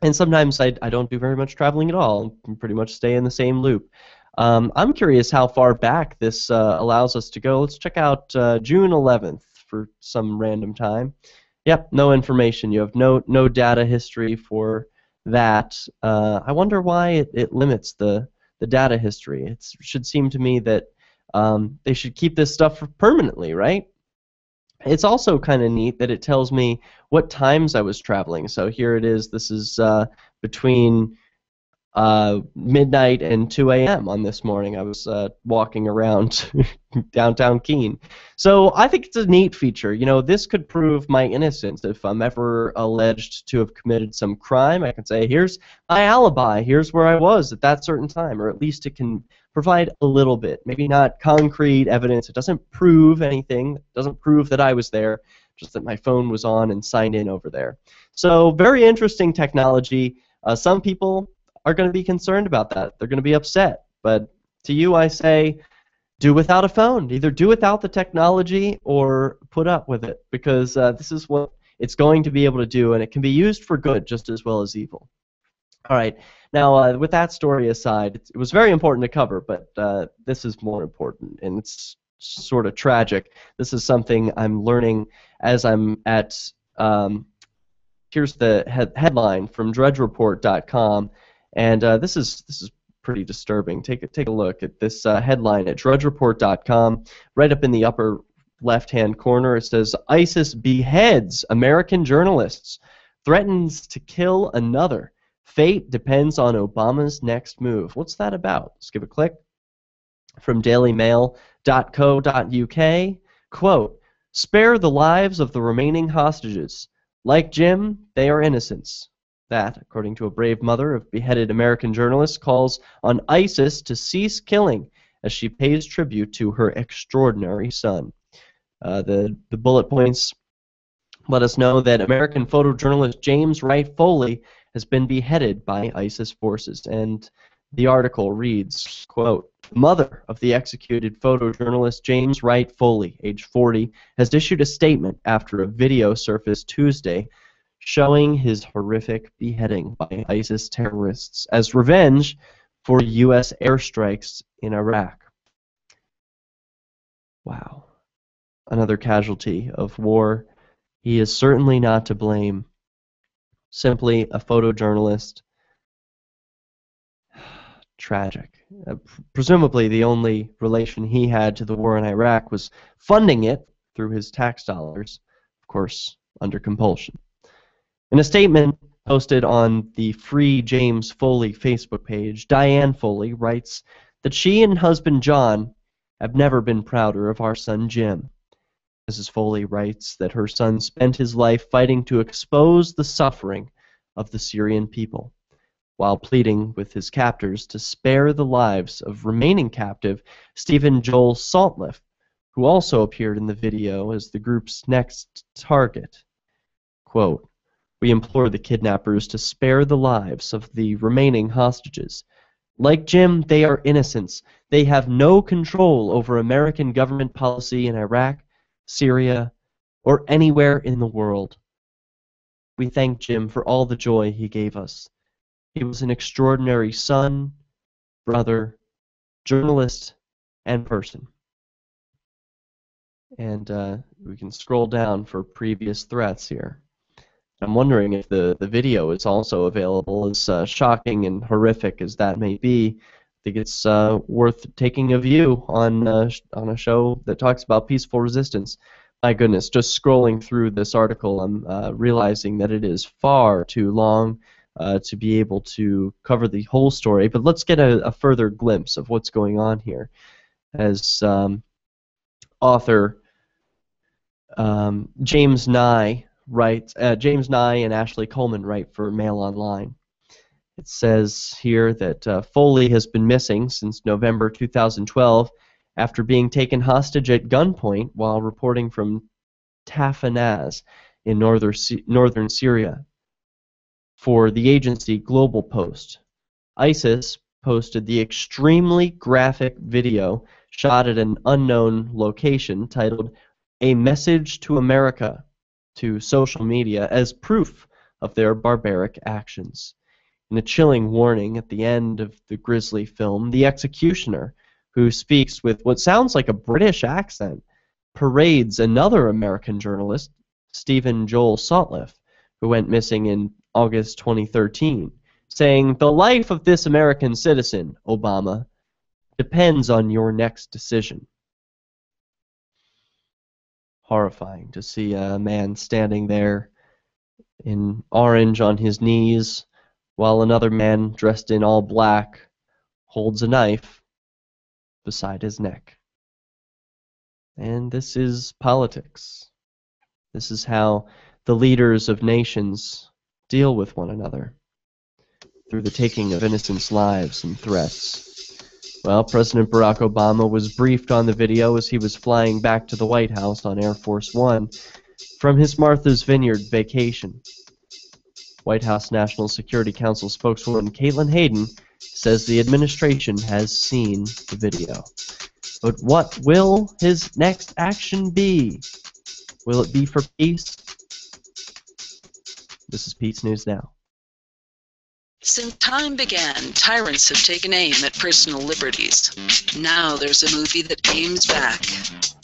and sometimes I don't do very much traveling at all. I pretty much stay in the same loop. I'm curious how far back this allows us to go. Let's check out June 11th for some random time. Yep, no information. You have no data history for that. I wonder why it limits the data history. It should seem to me that they should keep this stuff permanently, right? It's also kind of neat that it tells me what times I was traveling. So here it is. This is between midnight and 2 a.m. on this morning. I was walking around downtown Keene. So I think it's a neat feature. You know, this could prove my innocence. If I'm ever alleged to have committed some crime, I can say, here's my alibi. Here's where I was at that certain time. Or at least it can provide a little bit. Maybe not concrete evidence. It doesn't prove anything. It doesn't prove that I was there, just that my phone was on and signed in over there. So very interesting technology. Some people are going to be concerned about that. They're going to be upset. But to you, I say, do without a phone. Either do without the technology or put up with it, because this is what it's going to be able to do, and it can be used for good just as well as evil. All right. Now, with that story aside, it was very important to cover, but this is more important, and it's sort of tragic. This is something I'm learning as I'm at. Here's the headline from DrudgeReport.com. And this is pretty disturbing. Take a look at this headline at DrudgeReport.com. Right up in the upper left-hand corner, it says, ISIS beheads American journalists, threatens to kill another. Fate depends on Obama's next move. What's that about? Let's give a click. From dailymail.co.uk, quote, spare the lives of the remaining hostages. Like Jim, they are innocents. That, according to a brave mother of beheaded American journalists, calls on ISIS to cease killing as she pays tribute to her extraordinary son. The bullet points let us know that American photojournalist James Wright Foley has been beheaded by ISIS forces. And the article reads, quote, mother of the executed photojournalist James Wright Foley, age 40, has issued a statement after a video surfaced Tuesday showing his horrific beheading by ISIS terrorists as revenge for U.S. airstrikes in Iraq. Wow. Another casualty of war. He is certainly not to blame. Simply a photojournalist. Tragic. Presumably the only relation he had to the war in Iraq was funding it through his tax dollars, of course, under compulsion. In a statement posted on the Free James Foley Facebook page, Diane Foley writes that she and husband John have never been prouder of our son Jim. Mrs. Foley writes that her son spent his life fighting to expose the suffering of the Syrian people, while pleading with his captors to spare the lives of remaining captive Stephen Joel Saltliff, who also appeared in the video as the group's next target. Quote, we implore the kidnappers to spare the lives of the remaining hostages. Like Jim, they are innocents. They have no control over American government policy in Iraq, Syria, or anywhere in the world. We thank Jim for all the joy he gave us. He was an extraordinary son, brother, journalist, and person. And we can scroll down for previous threats here. I'm wondering if the video is also available. As shocking and horrific as that may be, I think it's worth taking a view on a show that talks about peaceful resistance. My goodness, just scrolling through this article, I'm realizing that it is far too long. to be able to cover the whole story. But let's get a further glimpse of what's going on here, as author James Nye writes. James Nye and Ashley Coleman write for Mail Online. It says here that Foley has been missing since November 2012 after being taken hostage at gunpoint while reporting from Tafanaz in northern Syria for the agency Global Post. ISIS posted the extremely graphic video shot at an unknown location titled "A Message to America" to social media as proof of their barbaric actions. In a chilling warning at the end of the grisly film, the executioner, who speaks with what sounds like a British accent, parades another American journalist, Stephen Joel Sotliff, who went missing in August 2013, saying, "The life of this American citizen, Obama, depends on your next decision." Horrifying to see a man standing there in orange on his knees, while another man dressed in all black holds a knife beside his neck. And this is politics. This is how the leaders of nations deal with one another, through the taking of innocents' lives and threats. Well, President Barack Obama was briefed on the video as he was flying back to the White House on Air Force One from his Martha's Vineyard vacation. White House National Security Council spokeswoman Caitlin Hayden says the administration has seen the video. But what will his next action be? Will it be for peace? This is Peace News Now. Since time began, tyrants have taken aim at personal liberties. Now there's a movie that aims back.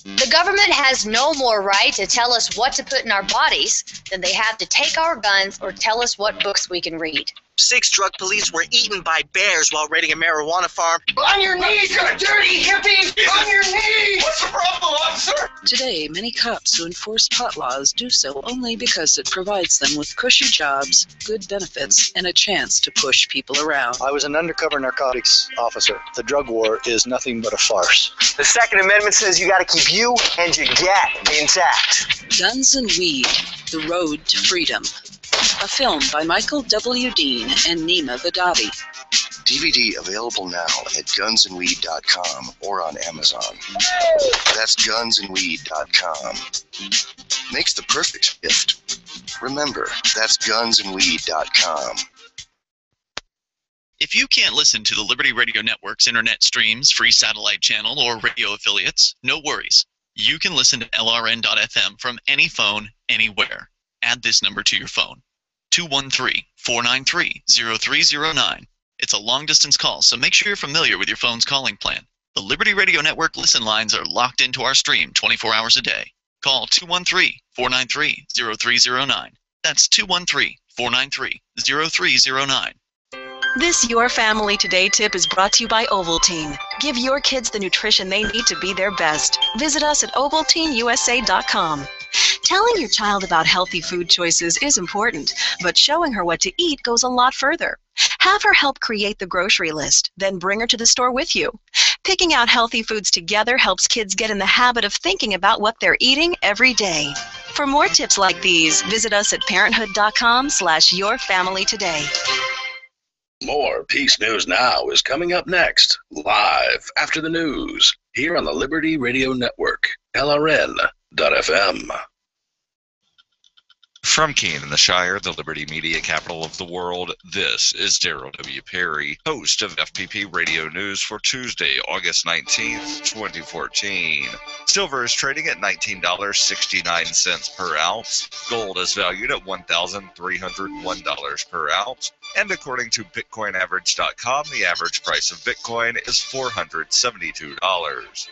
The government has no more right to tell us what to put in our bodies than they have to take our guns or tell us what books we can read. 6 drug police were eaten by bears while raiding a marijuana farm. On your knees, you dirty hippies! On your knees! What's the problem, officer? Today, many cops who enforce pot laws do so only because it provides them with cushy jobs, good benefits, and a chance to push people around. I was an undercover narcotics officer. The drug war is nothing but a farce. The Second Amendment says you got to keep you and your gat intact. Guns and Weed, The Road to Freedom. A film by Michael W. Dean and Nima Vadavi. DVD available now at gunsandweed.com or on Amazon. That's gunsandweed.com. Makes the perfect gift. Remember, that's gunsandweed.com. If you can't listen to the Liberty Radio Network's internet streams, free satellite channel, or radio affiliates, no worries. You can listen to LRN.FM from any phone, anywhere. Add this number to your phone. 213-493-0309. It's a long-distance call, so make sure you're familiar with your phone's calling plan. The Liberty Radio Network listen lines are locked into our stream 24 hours a day. Call 213-493-0309. That's 213-493-0309. This Your Family Today tip is brought to you by Ovaltine. Give your kids the nutrition they need to be their best. Visit us at ovaltineusa.com. Telling your child about healthy food choices is important, but showing her what to eat goes a lot further. Have her help create the grocery list, then bring her to the store with you. Picking out healthy foods together helps kids get in the habit of thinking about what they're eating every day. For more tips like these, visit us at parenthood.com/yourfamilytoday. More Peace News Now is coming up next, live after the news, here on the Liberty Radio Network, LRN.FM. From Keene in the Shire, the Liberty Media capital of the world, this is Darrell W. Perry, host of FPP Radio News for Tuesday, August 19th, 2014. Silver is trading at $19.69 per ounce. Gold is valued at $1,301 per ounce. And according to BitcoinAverage.com, the average price of Bitcoin is $472.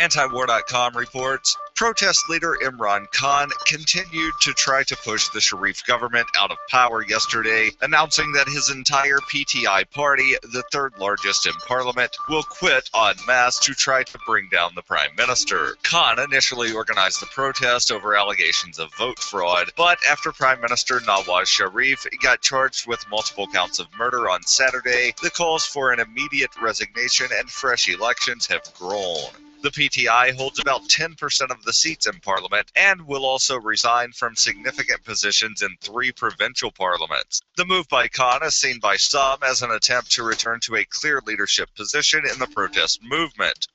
Antiwar.com reports, protest leader Imran Khan continued to try to push the Sharif government out of power yesterday, announcing that his entire PTI party, the third largest in parliament, will quit en masse to try to bring down the prime minister. Khan initially organized the protest over allegations of vote fraud, but after Prime Minister Nawaz Sharif got charged with multiple counts of murder on Saturday, the calls for an immediate resignation and fresh elections have grown. The PTI holds about 10% of the seats in Parliament and will also resign from significant positions in 3 provincial parliaments. The move by Khan is seen by some as an attempt to return to a clear leadership position in the protest movement.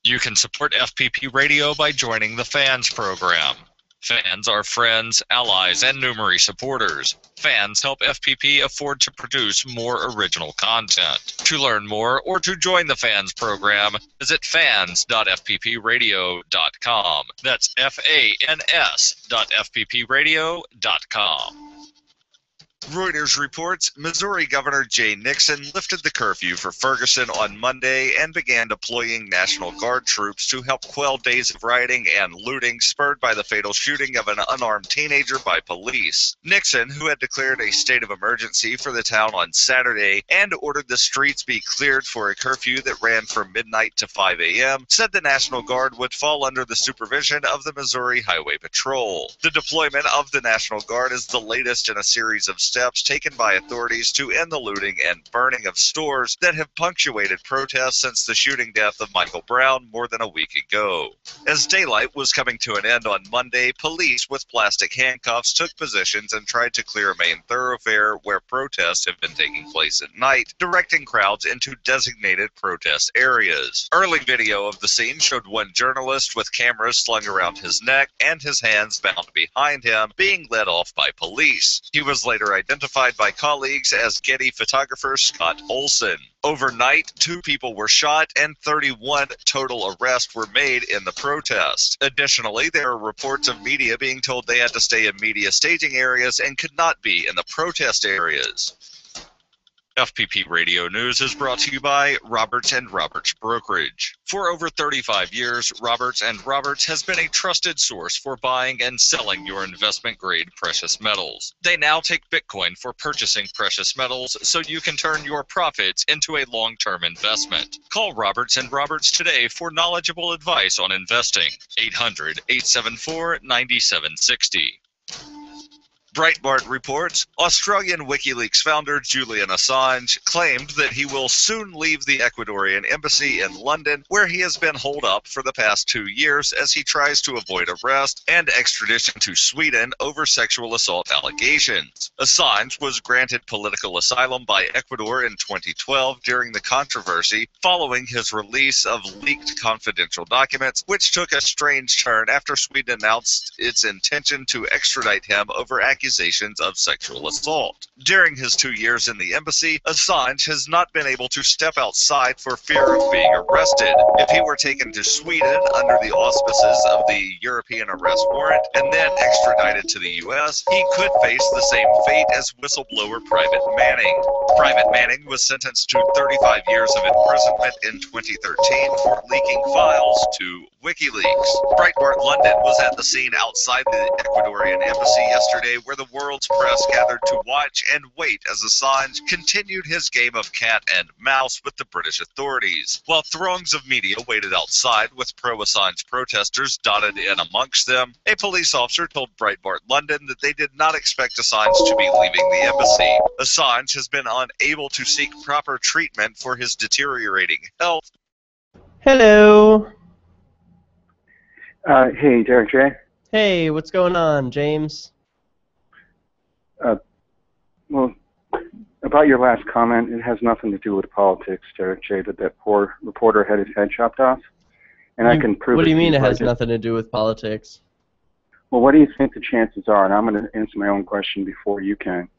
You can support FPP Radio by joining the Fans program. Fans are friends, allies, and Numery supporters. Fans help FPP afford to produce more original content. To learn more or to join the Fans program, visit fans.fppradio.com. That's FANS.fppradio.com. Reuters reports Missouri Governor Jay Nixon lifted the curfew for Ferguson on Monday and began deploying National Guard troops to help quell days of rioting and looting spurred by the fatal shooting of an unarmed teenager by police. Nixon, who had declared a state of emergency for the town on Saturday and ordered the streets be cleared for a curfew that ran from midnight to 5 a.m., said the National Guard would fall under the supervision of the Missouri Highway Patrol. The deployment of the National Guard is the latest in a series of steps taken by authorities to end the looting and burning of stores that have punctuated protests since the shooting death of Michael Brown more than a week ago. As daylight was coming to an end on Monday, police with plastic handcuffs took positions and tried to clear a main thoroughfare where protests have been taking place at night, directing crowds into designated protest areas. Early video of the scene showed one journalist with cameras slung around his neck and his hands bound behind him being led off by police. He was later identified by colleagues as Getty photographer Scott Olson. Overnight, 2 people were shot and 31 total arrests were made in the protest. Additionally, there are reports of media being told they had to stay in media staging areas and could not be in the protest areas. FPP Radio News is brought to you by Roberts & Roberts Brokerage. For over 35 years, Roberts & Roberts has been a trusted source for buying and selling your investment-grade precious metals. They now take Bitcoin for purchasing precious metals so you can turn your profits into a long-term investment. Call Roberts & Roberts today for knowledgeable advice on investing. 800-874-9760. Breitbart reports Australian WikiLeaks founder Julian Assange claimed that he will soon leave the Ecuadorian embassy in London, where he has been holed up for the past 2 years as he tries to avoid arrest and extradition to Sweden over sexual assault allegations. Assange was granted political asylum by Ecuador in 2012 during the controversy following his release of leaked confidential documents, which took a strange turn after Sweden announced its intention to extradite him over accusations of sexual assault. During his 2 years in the embassy, Assange has not been able to step outside for fear of being arrested. If he were taken to Sweden under the auspices of the European arrest warrant and then extradited to the U.S., he could face the same fate as whistleblower Private Manning. Private Manning was sentenced to 35 years of imprisonment in 2013 for leaking files to WikiLeaks. Breitbart London was at the scene outside the Ecuadorian embassy yesterday, where the world's press gathered to watch and wait as Assange continued his game of cat and mouse with the British authorities. While throngs of media waited outside with pro-Assange protesters dotted in amongst them, a police officer told Breitbart London that they did not expect Assange to be leaving the embassy. Assange has been unable to seek proper treatment for his deteriorating health. Hello. Hey, Derek J. Hey, what's going on, James? Well, about your last comment, it has nothing to do with politics, Derek J. That poor reporter had his head chopped off, and I can prove it. What do you mean it has by nothing to do with politics? Well, what do you think the chances are, and I'm going to answer my own question before you can,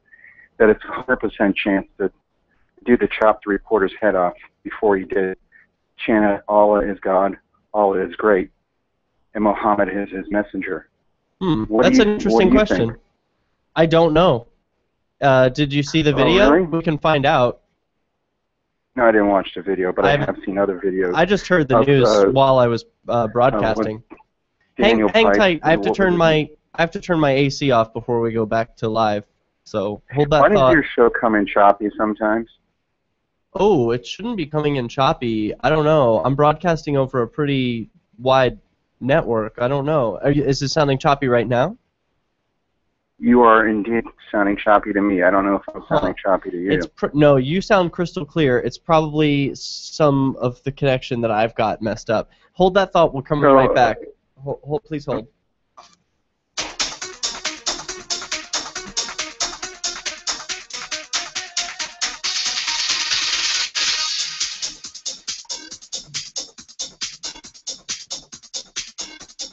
that it's a 100% chance that the dude that chopped the reporter's head off before he did it chanted, Allah is God, Allah is great, and Muhammad is his messenger. That's an interesting question. Think? I don't know. Did you see the video? Oh, really? We can find out. No, I didn't watch the video, but I have seen other videos. I just heard the news while I was broadcasting. Hang tight. I have to turn my AC off before we go back to live. So hold that Why thought. does your show come in choppy sometimes? Oh, it shouldn't be coming in choppy. I don't know. I'm broadcasting over a pretty wide network. I don't know. Is it sounding choppy right now? You are indeed sounding choppy to me. I don't know if I'm sounding choppy to you. No, you sound crystal clear. It's probably some of the connection that I've got messed up. Hold that thought. We'll come right back. Please hold.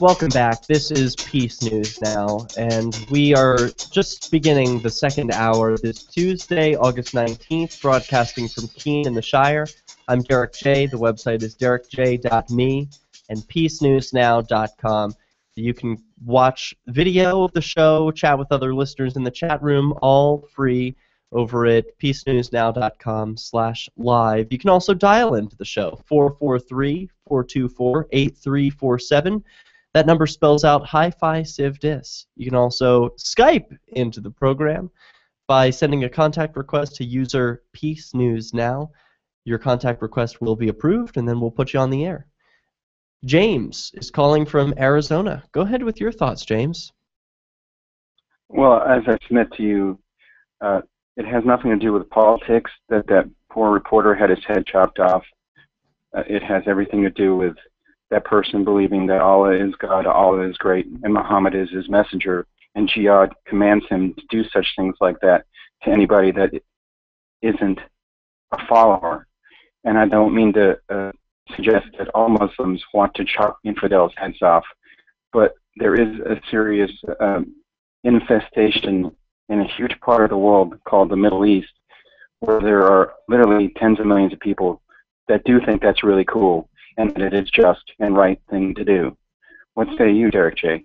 Welcome back. This is Peace News Now, and we are just beginning the second hour this Tuesday, August 19th, broadcasting from Keene in the Shire. I'm Derek J. The website is derekj.me and peacenewsnow.com. You can watch video of the show, chat with other listeners in the chat room, all free over at peacenewsnow.com/live. You can also dial into the show, 443-424-8347. That number spells out Hi-Fi Civ Dis. You can also Skype into the program by sending a contact request to user Peace News Now. Your contact request will be approved, and then we'll put you on the air. James is calling from Arizona. Go ahead with your thoughts, James. Well, as I submit to you, it has nothing to do with politics that poor reporter had his head chopped off. It has everything to do with that person believing that Allah is God, Allah is great, and Muhammad is his messenger, and jihad commands him to do such things like that to anybody that isn't a follower. And I don't mean to suggest that all Muslims want to chop infidels' heads off, but there is a serious infestation in a huge part of the world called the Middle East, where there are literally tens of millions of people that do think that's really cool, and that it is just and right thing to do. What say you, Derek J?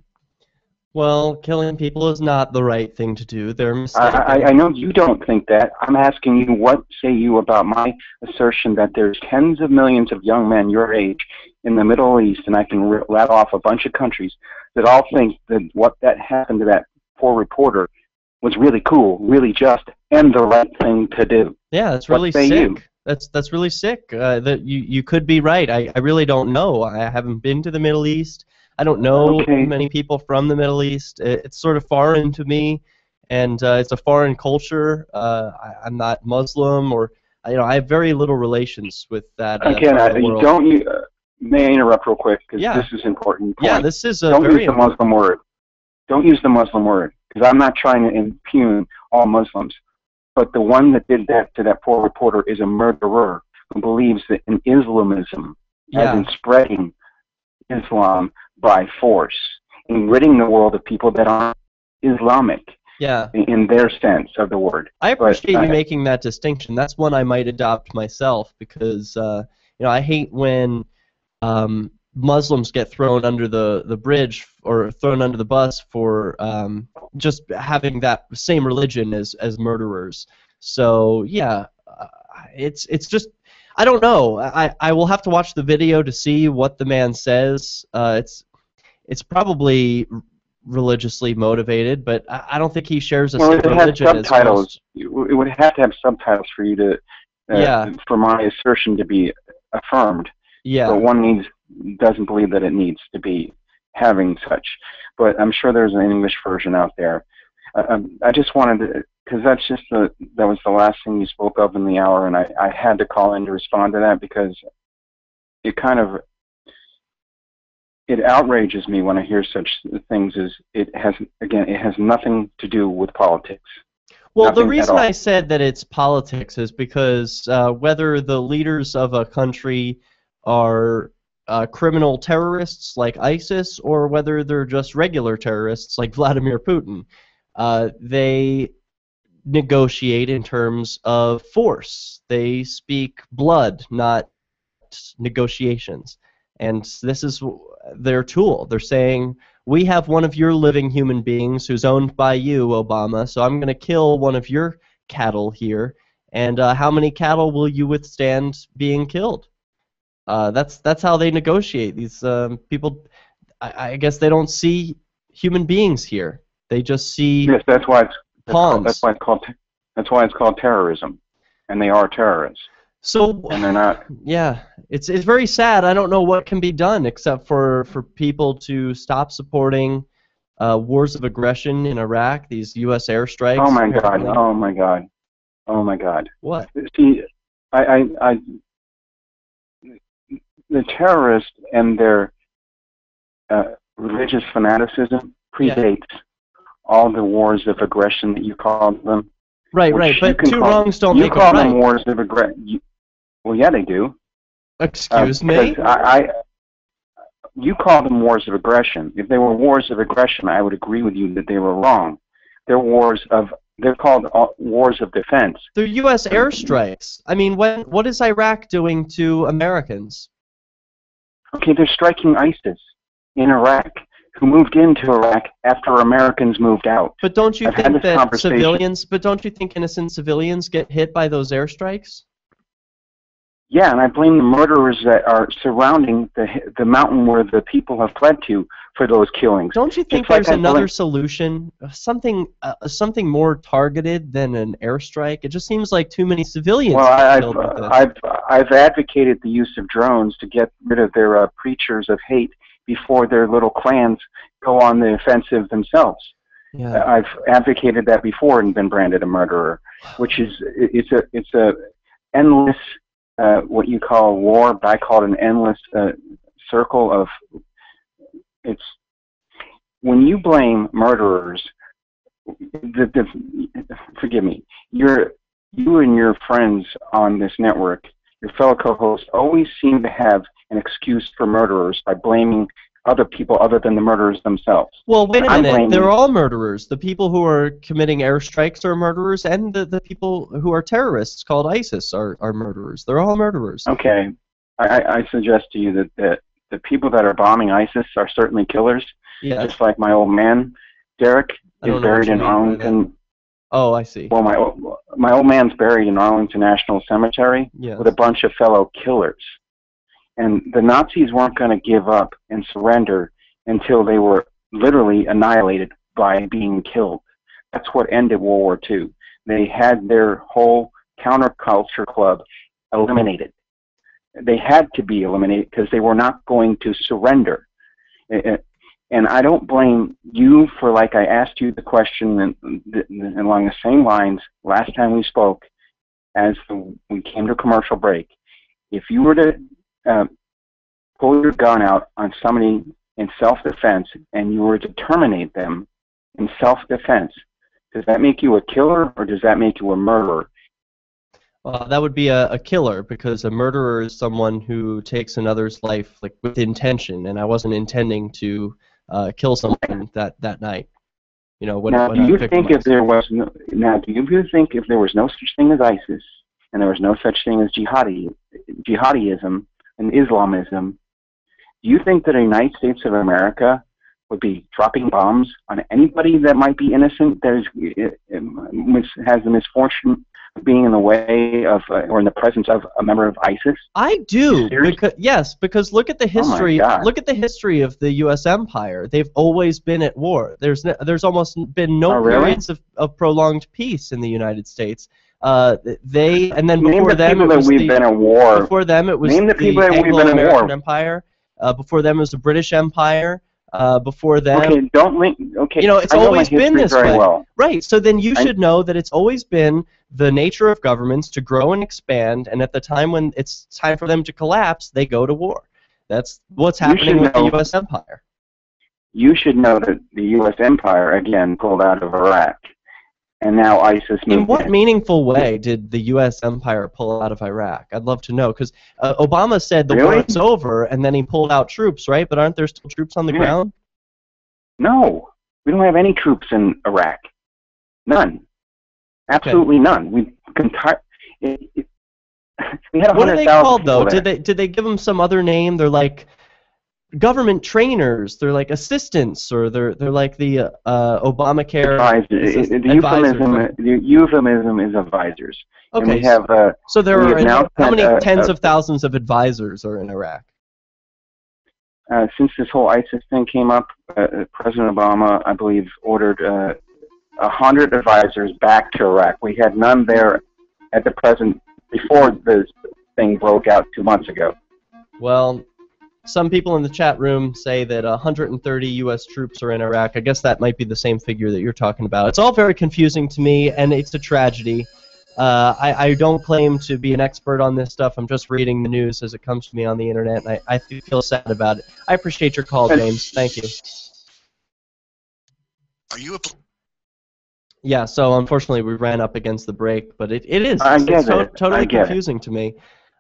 Well, killing people is not the right thing to do. They're mistaken. I know you don't think that. I'm asking you, what say you about my assertion that there's tens of millions of young men your age in the Middle East, and I can rattle off a bunch of countries that all think that what that happened to that poor reporter was really cool, really just, and the right thing to do. Yeah, that's really sick. That's really sick. That you could be right. I really don't know. I haven't been to the Middle East. I don't know many people from the Middle East. It's sort of foreign to me, and it's a foreign culture. I'm not Muslim, or I have very little relations with that. Again, may I interrupt real quick, because this is important. Yeah, this is a Don't use the Muslim word. Don't use the Muslim word, because I'm not trying to impugn all Muslims. But the one that did that to that poor reporter is a murderer who believes that in Islamism, as in spreading Islam by force, in ridding the world of people that aren't Islamic in their sense of the word. I appreciate you making that distinction. That's one I might adopt myself, because I hate when Muslims get thrown under the bridge or thrown under the bus for just having that same religion as murderers. So yeah, it's just, I don't know. I will have to watch the video to see what the man says. It's probably religiously motivated, but I don't think he shares a same religion as most. It would have to have subtitles for you to for my assertion to be affirmed. Yeah. But one doesn't believe that it needs to be having such. But I'm sure there's an English version out there. I just wanted to, because that was the last thing you spoke of in the hour, and I had to call in to respond to that, because it outrages me when I hear such things. It has nothing to do with politics. Well, the reason I said that it's politics is because whether the leaders of a country are criminal terrorists like ISIS, or whether they're just regular terrorists like Vladimir Putin, they negotiate in terms of force. They speak blood, not negotiations. And this is their tool. They're saying, we have one of your living human beings who's owned by you, Obama, so I'm going to kill one of your cattle here, And how many cattle will you withstand being killed? That's how they negotiate. These people, I guess they don't see human beings here. They just see Yes, that's why pawns. that's why it's called terrorism, and they are terrorists. So, and they're not. Yeah, it's very sad. I don't know what can be done except for people to stop supporting wars of aggression in Iraq. These U.S. airstrikes. Oh my God! Oh my God! Oh my God! What? See, the terrorists and their religious fanaticism predates all the wars of aggression that you called them. Right, but two wrongs don't make a right. You call them wars of aggression. Well, yeah, they do. Excuse me? You call them wars of aggression. If they were wars of aggression, I would agree with you that they were wrong. They're called wars of defense. They're U.S. airstrikes. I mean, what is Iraq doing to Americans? Okay, they're striking ISIS in Iraq, who moved into Iraq after Americans moved out. But don't you think that civilians? But don't you think innocent civilians get hit by those airstrikes? Yeah, and I blame the murderers that are surrounding the mountain where the people have fled to for those killings. Don't you think there's another solution, something more targeted than an airstrike? It just seems like too many civilians. Well, I've advocated the use of drones to get rid of their preachers of hate before their little clans go on the offensive themselves. Yeah. I've advocated that before and been branded a murderer, which is it's a endless. What you call war, but I call it an endless circle of. It's when you blame murderers. Forgive me. You and your friends on this network, your fellow co-hosts, always seem to have an excuse for murderers by blaming other people other than the murderers themselves. Well, wait a minute. They're all murderers. The people who are committing airstrikes are murderers, and the people who are terrorists called ISIS are murderers. They're all murderers. Okay. I suggest to you that the people that are bombing ISIS are certainly killers. Yes. Just like my old man, Derek, is buried in Arlington. Oh, I see. Well, my old man's buried in Arlington National Cemetery with a bunch of fellow killers. And the Nazis weren't going to give up and surrender until they were literally annihilated by being killed. That's what ended World War II. They had their whole counterculture club eliminated. They had to be eliminated because they were not going to surrender. And I don't blame you for, like I asked you the question along the same lines last time we spoke as we came to commercial break. If you were to pull your gun out on somebody in self-defense and you were to terminate them in self-defense, does that make you a killer or does that make you a murderer? That would be a killer, because a murderer is someone who takes another's life like with intention, and I wasn't intending to kill someone that night. You know, do you think if there was no such thing as ISIS and there was no such thing as jihadism and Islamism, do you think that the United States of America would be dropping bombs on anybody that might be innocent, that has the misfortune of being in the way of or in the presence of a member of ISIS? I do. Because look at the history. Look at the history of the U.S. empire. They've always been at war. There's almost been no periods of prolonged peace in the United States. And then before them it was the Anglo-American Empire. Before them it was the British Empire. Before them, you know, it's always been this way, right? So then you should know that it's always been the nature of governments to grow and expand, and at the time when it's time for them to collapse, they go to war. That's what's happening with the U.S. empire. You should know that the U.S. empire again pulled out of Iraq. And now ISIS moved in. What meaningful way did the U.S. empire pull out of Iraq? I'd love to know, because Obama said the war is over, and then he pulled out troops, right? But aren't there still troops on the ground? No. We don't have any troops in Iraq. None. Absolutely none. We had 100,000. What are they called, though? Did they give them some other name? They're like government trainers. They're like assistants, or they're like the Obamacare advisors. The euphemism is advisors. Okay, and we have, so there we are have now how many sent, tens of thousands of advisors are in Iraq? Since this whole ISIS thing came up, President Obama, I believe, ordered 100 advisors back to Iraq. We had none there at the present before this thing broke out 2 months ago. Well, some people in the chat room say that 130 U.S. troops are in Iraq. I guess that might be the same figure that you're talking about. It's all very confusing to me, and it's a tragedy. I don't claim to be an expert on this stuff. I'm just reading the news as it comes to me on the internet, and I feel sad about it. I appreciate your call, James. Thank you. Are you a... Yeah, so unfortunately we ran up against the break, but it is. It's totally confusing to me.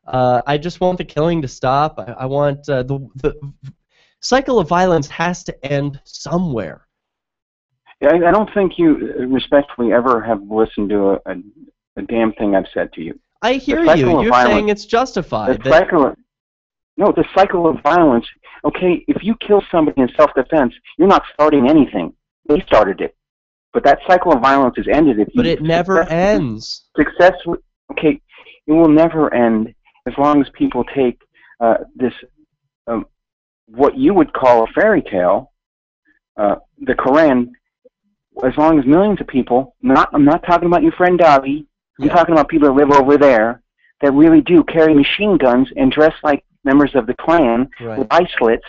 I just want the killing to stop. I want the cycle of violence has to end somewhere. Yeah, I don't think you respectfully ever have listened to a damn thing I've said to you. I hear you. You're saying it's justified. The cycle of violence. Okay, if you kill somebody in self-defense, you're not starting anything. They started it. But that cycle of violence is ended. But it never ends. Okay, it will never end as long as people take this, what you would call a fairy tale, the Quran. As long as millions of people, I'm not talking about your friend Davi, I'm talking about people that live over there that really do carry machine guns and dress like members of the Klan with eye slits.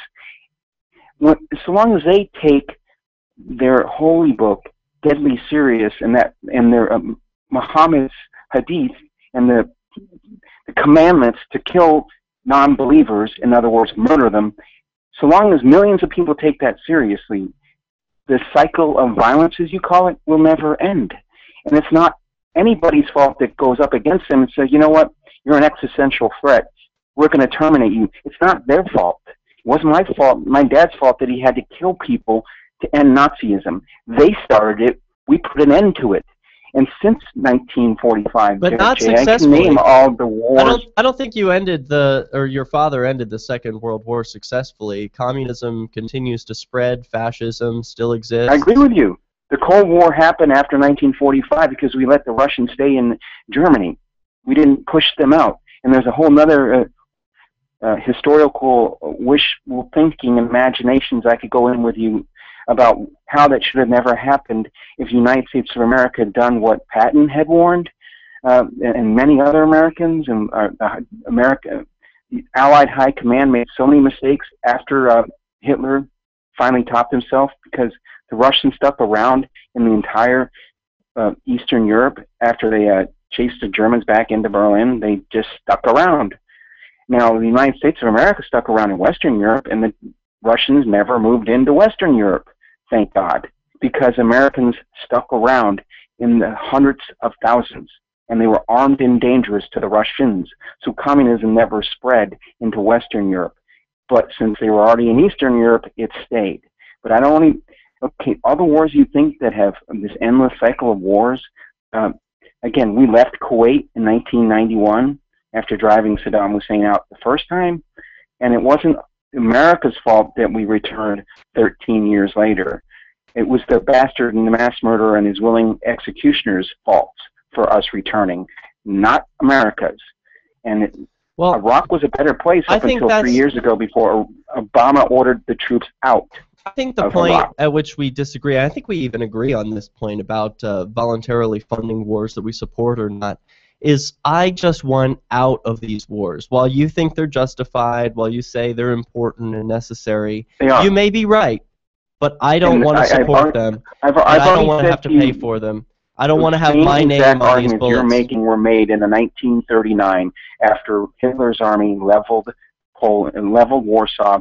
So long as they take their holy book deadly serious and their Muhammad's hadith and the commandments to kill non-believers, in other words, murder them, so long as millions of people take that seriously, the cycle of violence, as you call it, will never end. And it's not anybody's fault that goes up against them and says, you know what, you're an existential threat. We're going to terminate you. It's not their fault. It wasn't my fault, my dad's fault that he had to kill people to end Nazism. They started it. We put an end to it. And since 1945, but not successfully. I can name all the wars. I don't think you ended your father ended the Second World War successfully. Communism continues to spread. Fascism still exists. I agree with you. The Cold War happened after 1945 because we let the Russians stay in Germany. We didn't push them out. And there's a whole other historical wishful thinking, imaginations I could go in with you about how that should have never happened if the United States of America had done what Patton had warned, and many other Americans, and the Allied High Command made so many mistakes after Hitler finally topped himself, because the Russians stuck around in the entire Eastern Europe after they chased the Germans back into Berlin. They just stuck around. Now, the United States of America stuck around in Western Europe, and the Russians never moved into Western Europe, thank God, because Americans stuck around in the hundreds of thousands, and they were armed and dangerous to the Russians. So communism never spread into Western Europe. But since they were already in Eastern Europe, it stayed. But I don't want to, okay, all the wars you think that have this endless cycle of wars, again, we left Kuwait in 1991 after driving Saddam Hussein out the first time, and it wasn't America's fault that we returned 13 years later. It was the bastard and the mass murderer and his willing executioner's fault for us returning, not America's. And Iraq was a better place up until 3 years ago before Obama ordered the troops out. I think the point at which we disagree, I think we even agree on this point about voluntarily funding wars that we support or not, is I just want out of these wars. While you think they're justified, while you say they're important and necessary, you may be right, but I don't want to support them. I don't want to have to pay for them. I don't want to have my name on these bullets. You're making were made in 1939 after Hitler's army leveled Warsaw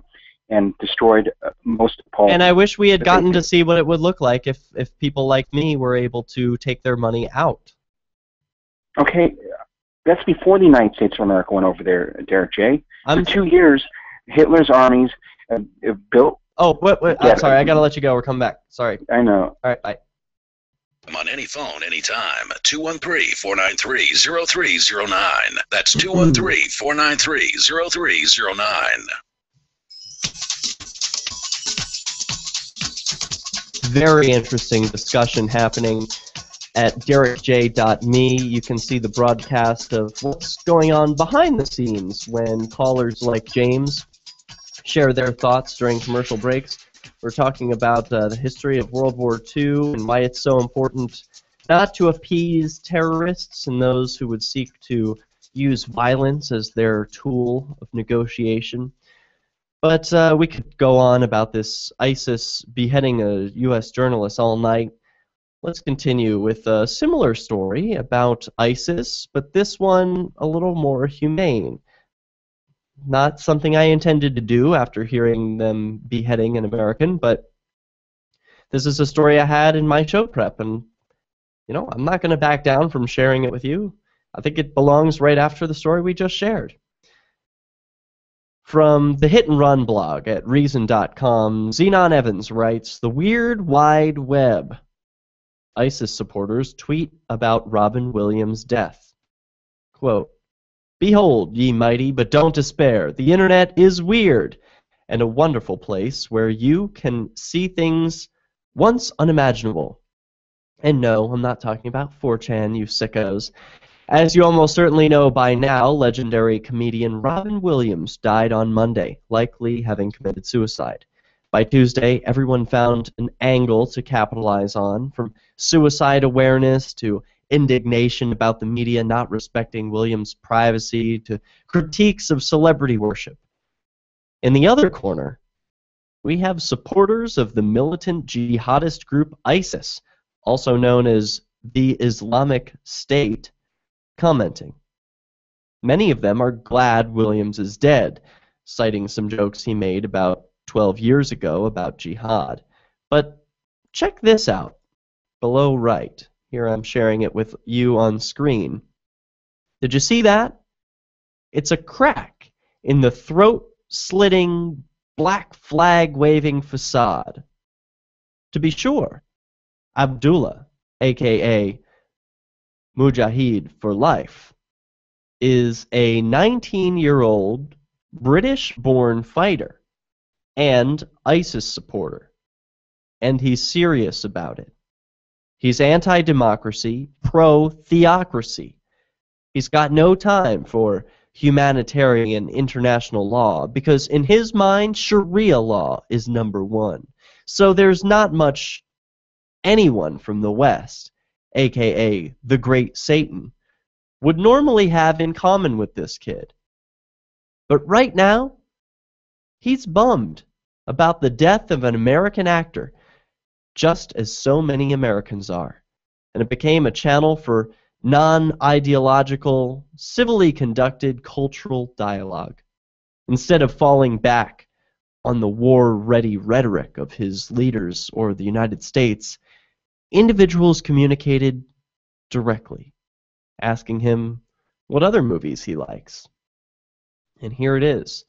and destroyed most of Poland. And I wish we had gotten to see what it would look like if people like me were able to take their money out. Okay, that's before the United States of America went over there, Derek J. For 2 years, Hitler's armies built... Oh, wait, I'm sorry, I gotta let you go. We're coming back. Sorry. I know. All right, bye. I'm on any phone, anytime. 213-493-0309. That's 213-493-0309. very interesting discussion happening at derekj.me. You can see the broadcast of what's going on behind the scenes when callers like James share their thoughts during commercial breaks. We're talking about the history of World War II and why it's so important not to appease terrorists and those who would seek to use violence as their tool of negotiation. But we could go on about this ISIS beheading a U.S. journalist all night. Let's continue with a similar story about ISIS, but this one a little more humane. Not something I intended to do after hearing them beheading an American, but this is a story I had in my show prep, and I'm not going to back down from sharing it with you. I think it belongs right after the story we just shared. From the Hit and Run blog at Reason.com, Zenon Evans writes, "The Weird Wide Web. ISIS supporters tweet about Robin Williams' death. Quote, Behold, ye mighty, but don't despair. The internet is weird, and a wonderful place where you can see things once unimaginable. And no, I'm not talking about 4chan, you sickos. As you almost certainly know by now, legendary comedian Robin Williams died on Monday, likely having committed suicide. By Tuesday, everyone found an angle to capitalize on, from suicide awareness to indignation about the media not respecting Williams' privacy to critiques of celebrity worship. In the other corner, we have supporters of the militant jihadist group ISIS, also known as the Islamic State, commenting. Many of them are glad Williams is dead, citing some jokes he made about 12 years ago about jihad. But check this out, below right. Here I'm sharing it with you on screen. Did you see that? It's a crack in the throat-slitting, black flag-waving facade. To be sure, Abdullah, a.k.a. Mujahid for life, is a 19-year-old British-born fighter and ISIS supporter, and he's serious about it. He's anti-democracy, pro-theocracy. He's got no time for humanitarian international law because in his mind, Sharia law is number one. So there's not much anyone from the West, aka the Great Satan, would normally have in common with this kid. But right now, he's bummed about the death of an American actor, just as so many Americans are. And it became a channel for non-ideological, civilly conducted cultural dialogue. Instead of falling back on the war-ready rhetoric of his leaders or the United States, individuals communicated directly, asking him what other movies he likes. And here it is.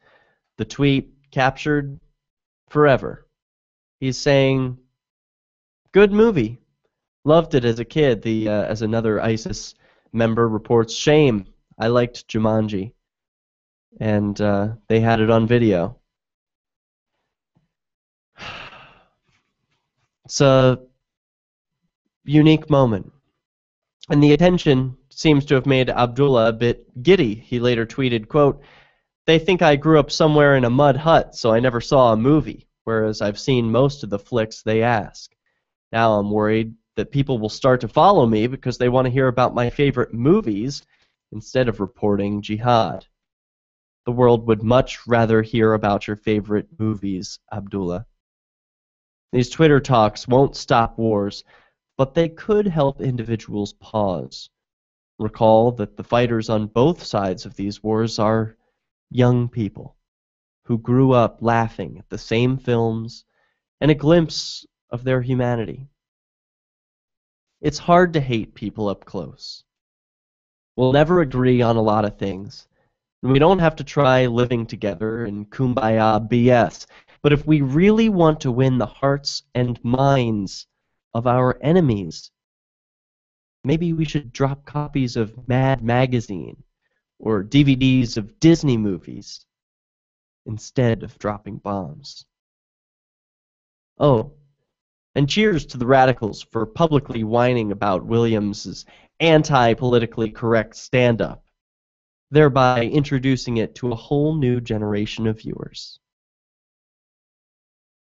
The tweet captured forever. He's saying, good movie. Loved it as a kid. As another ISIS member reports, shame. I liked Jumanji. And they had it on video. It's a unique moment. And the attention seems to have made Abdullah a bit giddy. He later tweeted, quote, they think I grew up somewhere in a mud hut, so I never saw a movie, whereas I've seen most of the flicks they ask. Now I'm worried that people will start to follow me because they want to hear about my favorite movies instead of reporting jihad. The world would much rather hear about your favorite movies, Abdullah. These Twitter talks won't stop wars, but they could help individuals pause. Recall that the fighters on both sides of these wars are young people who grew up laughing at the same films and a glimpse of their humanity. It's hard to hate people up close. We'll never agree on a lot of things, and we don't have to try living together in kumbaya BS. But if we really want to win the hearts and minds of our enemies, maybe we should drop copies of Mad Magazine or DVDs of Disney movies instead of dropping bombs. Oh, And cheers to the radicals for publicly whining about Williams' anti-politically correct stand-up, thereby introducing it to a whole new generation of viewers.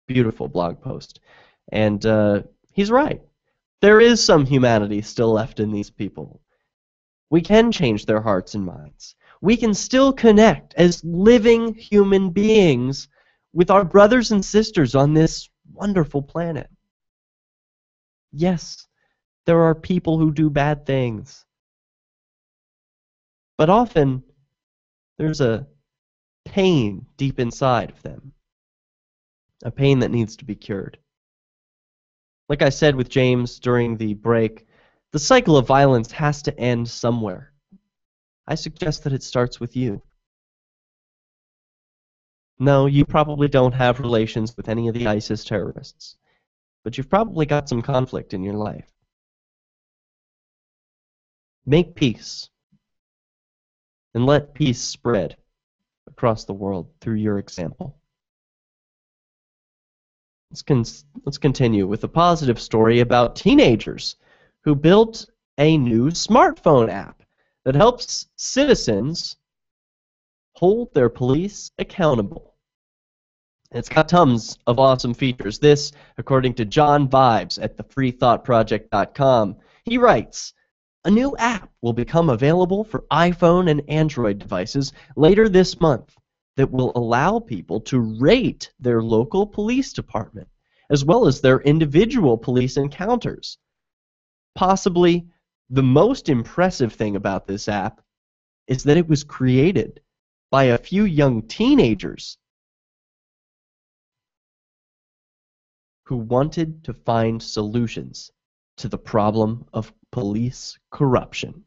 Beautiful blog post. And he's right. There is some humanity still left in these people. We can change their hearts and minds. We can still connect as living human beings with our brothers and sisters on this wonderful planet. Yes, there are people who do bad things. But often, there's a pain deep inside of them. A pain that needs to be cured. Like I said with James during the break, the cycle of violence has to end somewhere. I suggest that it starts with you. No, you probably don't have relations with any of the ISIS terrorists, but you've probably got some conflict in your life. Make peace, and let peace spread across the world through your example. Let's continue with a positive story about teenagers who built a new smartphone app that helps citizens hold their police accountable. It's got tons of awesome features. This, according to John Vibes at thefreethoughtproject.com. He writes, a new app will become available for iPhone and Android devices later this month that will allow people to rate their local police department, as well as their individual police encounters. Possibly the most impressive thing about this app is that it was created by a few young teenagers who wanted to find solutions to the problem of police corruption.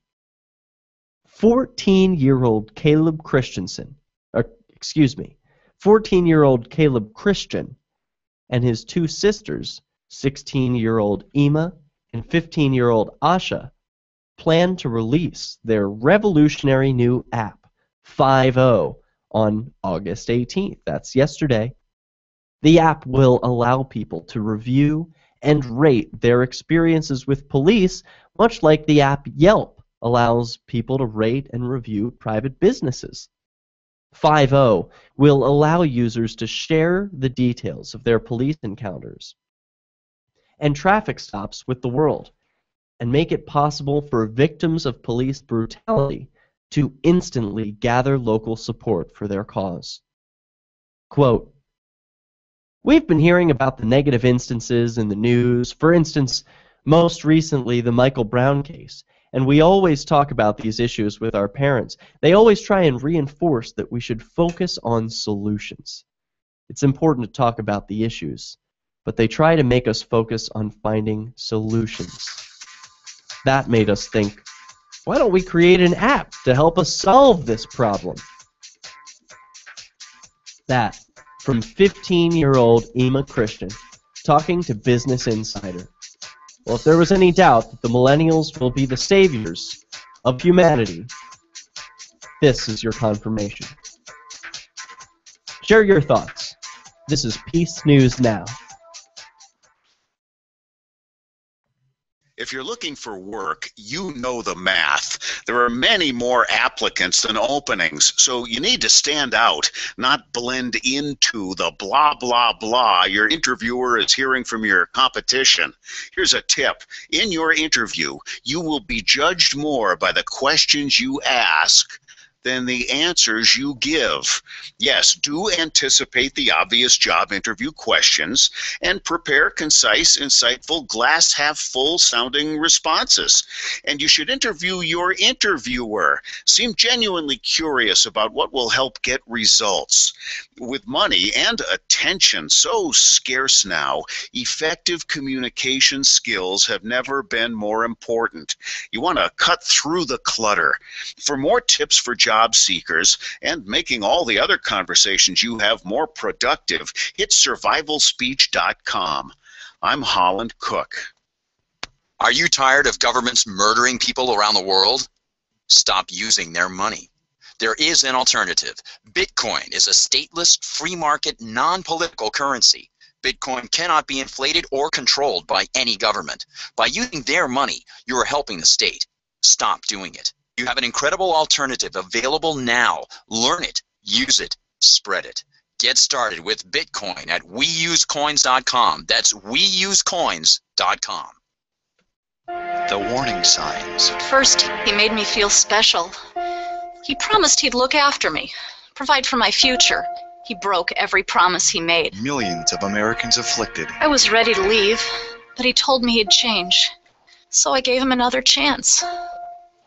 14-year-old Caleb Christian and his two sisters, 16-year-old Ema and 15-year-old Asha, plan to release their revolutionary new app, 5.0, on August 18th. That's yesterday. The app will allow people to review and rate their experiences with police, much like the app Yelp allows people to rate and review private businesses. 5.0 will allow users to share the details of their police encounters and traffic stops with the world, and make it possible for victims of police brutality to instantly gather local support for their cause. Quote, we've been hearing about the negative instances in the news, for instance, most recently the Michael Brown case, and we always talk about these issues with our parents. They always try and reinforce that we should focus on solutions. It's important to talk about the issues, but they try to make us focus on finding solutions. That made us think, why don't we create an app to help us solve this problem? That from 15-year-old Ema Christian talking to Business Insider. Well, if there was any doubt that the millennials will be the saviors of humanity, this is your confirmation. Share your thoughts. This is Peace News Now. If you're looking for work, you know the math. There are many more applicants than openings, so you need to stand out, not blend into the blah, blah, blah your interviewer is hearing from your competition. Here's a tip. In your interview, you will be judged more by the questions you ask than the answers you give. Yes, do anticipate the obvious job interview questions and prepare concise, insightful, glass-half-full sounding responses. And you should interview your interviewer. Seem genuinely curious about what will help get results. With money and attention so scarce now, effective communication skills have never been more important. You want to cut through the clutter. For more tips for job seekers and making all the other conversations you have more productive, hit survivalspeech.com. I'm Holland Cook. Are you tired of governments murdering people around the world? Stop using their money. There is an alternative. Bitcoin is a stateless, free market, non-political currency. Bitcoin cannot be inflated or controlled by any government. By using their money, you are helping the state. Stop doing it. You have an incredible alternative available now. Learn it, use it, spread it. Get started with Bitcoin at weusecoins.com. That's weusecoins.com. The warning signs. At first, he made me feel special. He promised he'd look after me, provide for my future. He broke every promise he made. Millions of Americans afflicted. I was ready to leave, but he told me he'd change. So I gave him another chance.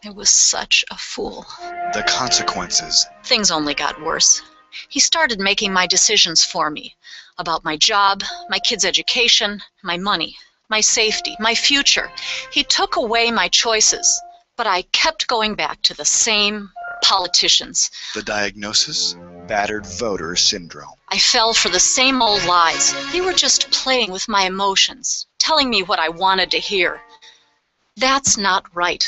I was such a fool. The consequences. Things only got worse. He started making my decisions for me about my job, my kids' education, my money, my safety, my future. He took away my choices, but I kept going back to the same politicians. The diagnosis? Battered voter syndrome. I fell for the same old lies. They were just playing with my emotions, telling me what I wanted to hear. That's not right.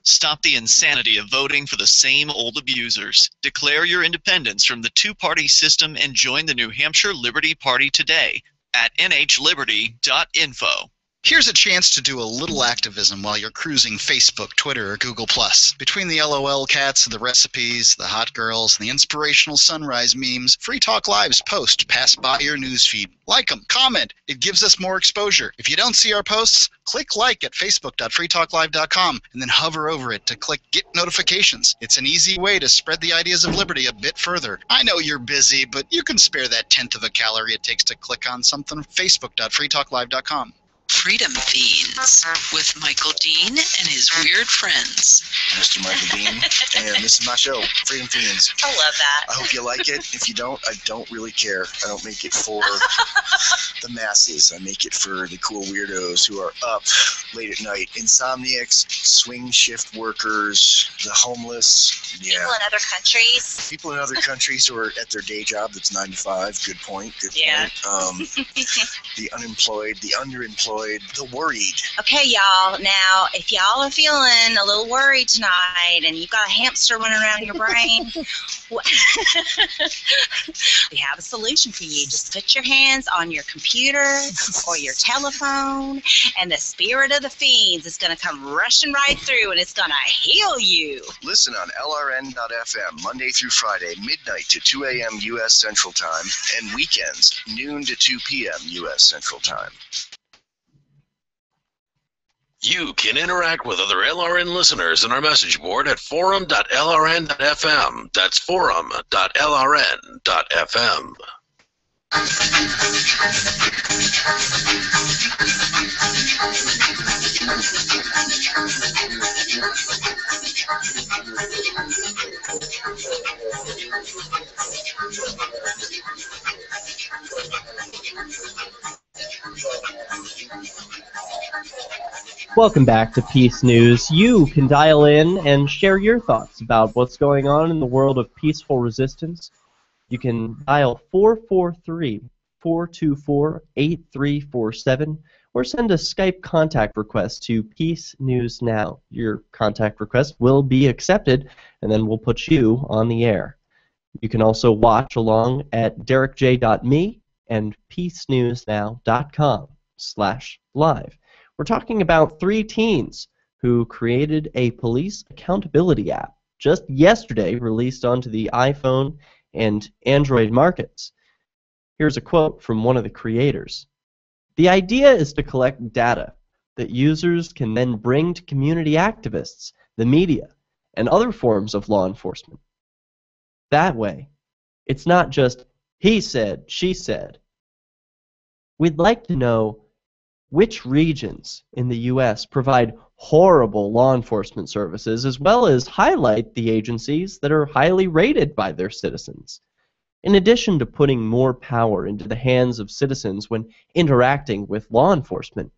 Stop the insanity of voting for the same old abusers. Declare your independence from the two-party system and join the New Hampshire Liberty Party today at nhliberty.info. Here's a chance to do a little activism while you're cruising Facebook, Twitter, or Google+. Between the LOL cats, the recipes, the hot girls, and the inspirational sunrise memes, Free Talk Live's posts pass by your newsfeed. Like them, comment. It gives us more exposure. If you don't see our posts, click like at facebook.freetalklive.com and then hover over it to click Get Notifications. It's an easy way to spread the ideas of liberty a bit further. I know you're busy, but you can spare that tenth of a calorie it takes to click on something. Facebook.freetalklive.com. Freedom Fiends with Michael Dean and his weird friends. Mr. Michael Dean, and this is my show, Freedom Fiends. I love that. I hope you like it. If you don't, I don't really care. I don't make it for the masses. I make it for the cool weirdos who are up late at night. Insomniacs, swing shift workers, the homeless. Yeah. People in other countries. People in other countries who are at their day job that's 9 to 5. Good point. Good point. The unemployed, the underemployed, the worried. Okay, y'all. Now, if y'all are feeling a little worried tonight and you've got a hamster running around your brain, we have a solution for you. Just put your hands on your computer or your telephone, and the spirit of the fiends is going to come rushing right through, and it's going to heal you. Listen on LRN.FM Monday through Friday, midnight to 2 a.m. U.S. Central Time, and weekends, noon to 2 p.m. U.S. Central Time. You can interact with other LRN listeners in our message board at forum.lrn.fm. That's forum.lrn.fm. Welcome back to Peace News. You can dial in and share your thoughts about what's going on in the world of peaceful resistance. You can dial 443-424-8347 or send a Skype contact request to Peace News Now. Your contact request will be accepted, and then we'll put you on the air. You can also watch along at derekj.me and peacenewsnow.com/live. We're talking about 3 teens who created a police accountability app just yesterday, released onto the iPhone and Android markets. Here's a quote from one of the creators. "The idea is to collect data that users can then bring to community activists, the media, and other forms of law enforcement. That way, it's not just he said, she said. We'd like to know which regions in the U.S. provide horrible law enforcement services, as well as highlight the agencies that are highly rated by their citizens. In addition to putting more power into the hands of citizens when interacting with law enforcement,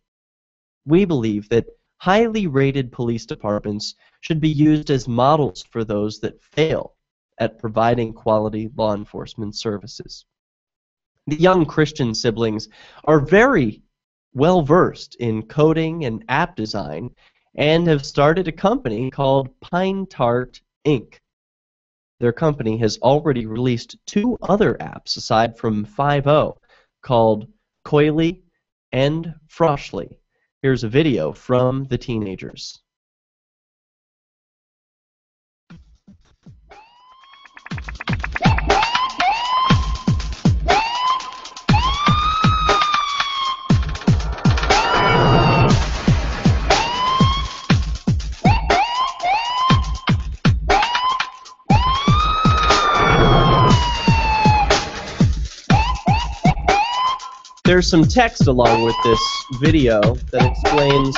we believe that highly rated police departments should be used as models for those that fail at providing quality law enforcement services." The young Christian siblings are very well versed in coding and app design and have started a company called Pine Tart Inc. Their company has already released 2 other apps aside from 5.0 called coyly and froshly. Here's a video from the teenagers. There's some text along with this video that explains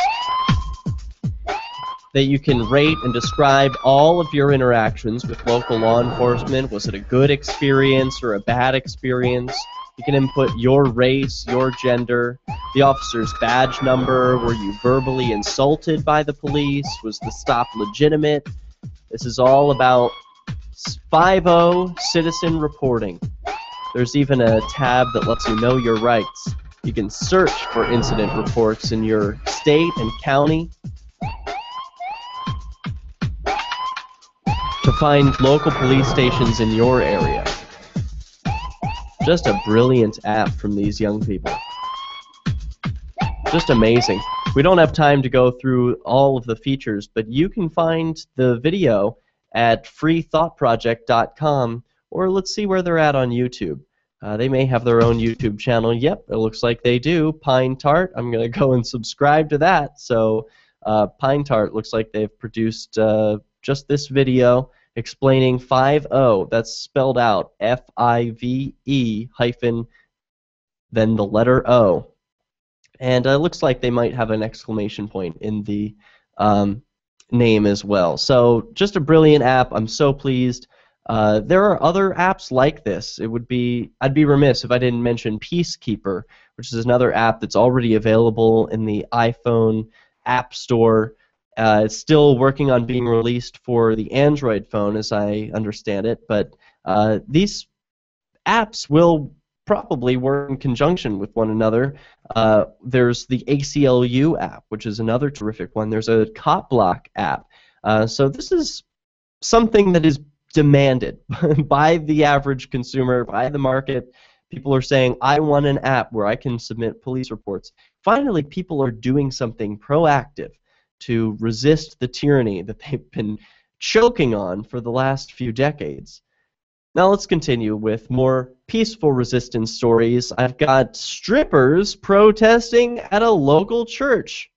that you can rate and describe all of your interactions with local law enforcement. Was it a good experience or a bad experience? You can input your race, your gender, the officer's badge number. Were you verbally insulted by the police? Was the stop legitimate? This is all about 5-0 citizen reporting. There's even a tab that lets you know your rights. You can search for incident reports in your state and county to find local police stations in your area. Just a brilliant app from these young people. Just amazing. We don't have time to go through all of the features, but you can find the video at freethoughtproject.com, or let's see where they're at on YouTube. They may have their own YouTube channel. Yep, it looks like they do. Pine Tart. I'm going to go and subscribe to that. So Pine Tart looks like they've produced just this video explaining 5-0. That's spelled out F-I-V-E hyphen then the letter O. And it looks like they might have an exclamation point in the name as well. So just a brilliant app. I'm so pleased. There are other apps like this. I'd be remiss if I didn't mention Peacekeeper, which is another app that's already available in the iPhone App Store. It's still working on being released for the Android phone, as I understand it, but these apps will probably work in conjunction with one another. There's the ACLU app, which is another terrific one. There's a Cop Block app. So this is something that is demanded by the average consumer, by the market. People are saying, I want an app where I can submit police reports. Finally, people are doing something proactive to resist the tyranny that they've been choking on for the last few decades. Now let's continue with more peaceful resistance stories. I've got strippers protesting at a local church.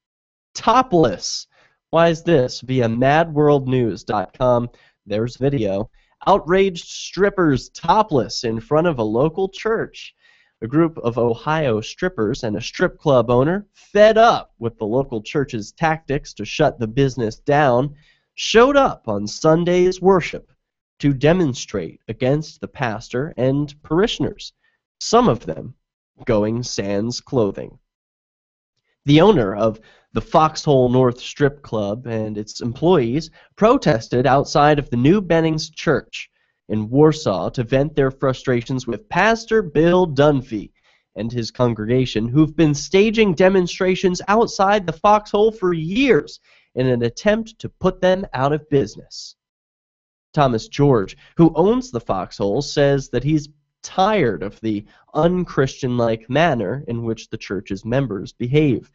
Topless. Why is this? Via madworldnews.com. There's video. Outraged strippers topless in front of a local church. A group of Ohio strippers and a strip club owner, fed up with the local church's tactics to shut the business down, showed up on Sunday's worship to demonstrate against the pastor and parishioners, some of them going sans clothing. The owner of the Foxhole North Strip Club and its employees protested outside of the New Bennings Church in Warsaw to vent their frustrations with Pastor Bill Dunphy and his congregation, who've been staging demonstrations outside the Foxhole for years in an attempt to put them out of business. Thomas George, who owns the Foxhole, says that he's tired of the unchristian-like manner in which the church's members behave.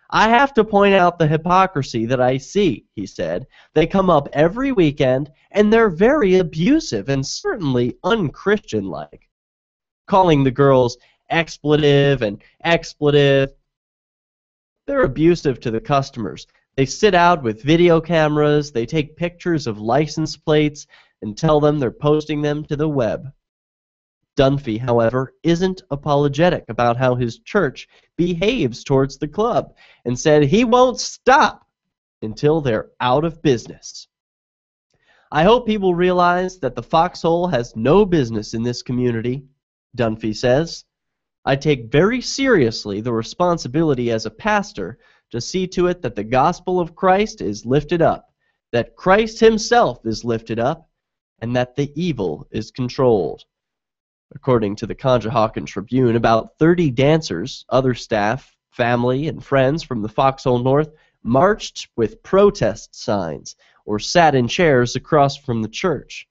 I have to point out the hypocrisy that I see, he said. They come up every weekend, and they're very abusive and certainly unchristian-like, calling the girls expletive and expletive. They're abusive to the customers. They sit out with video cameras, they take pictures of license plates, and tell them they're posting them to the web. Dunphy, however, isn't apologetic about how his church behaves towards the club and said he won't stop until they're out of business. I hope he will realize that the Foxhole has no business in this community, Dunphy says. I take very seriously the responsibility as a pastor to see to it that the gospel of Christ is lifted up, that Christ himself is lifted up, and that the evil is controlled. According to the Conshohocken Tribune, about 30 dancers, other staff, family, and friends from the Foxhole North marched with protest signs or sat in chairs across from the church.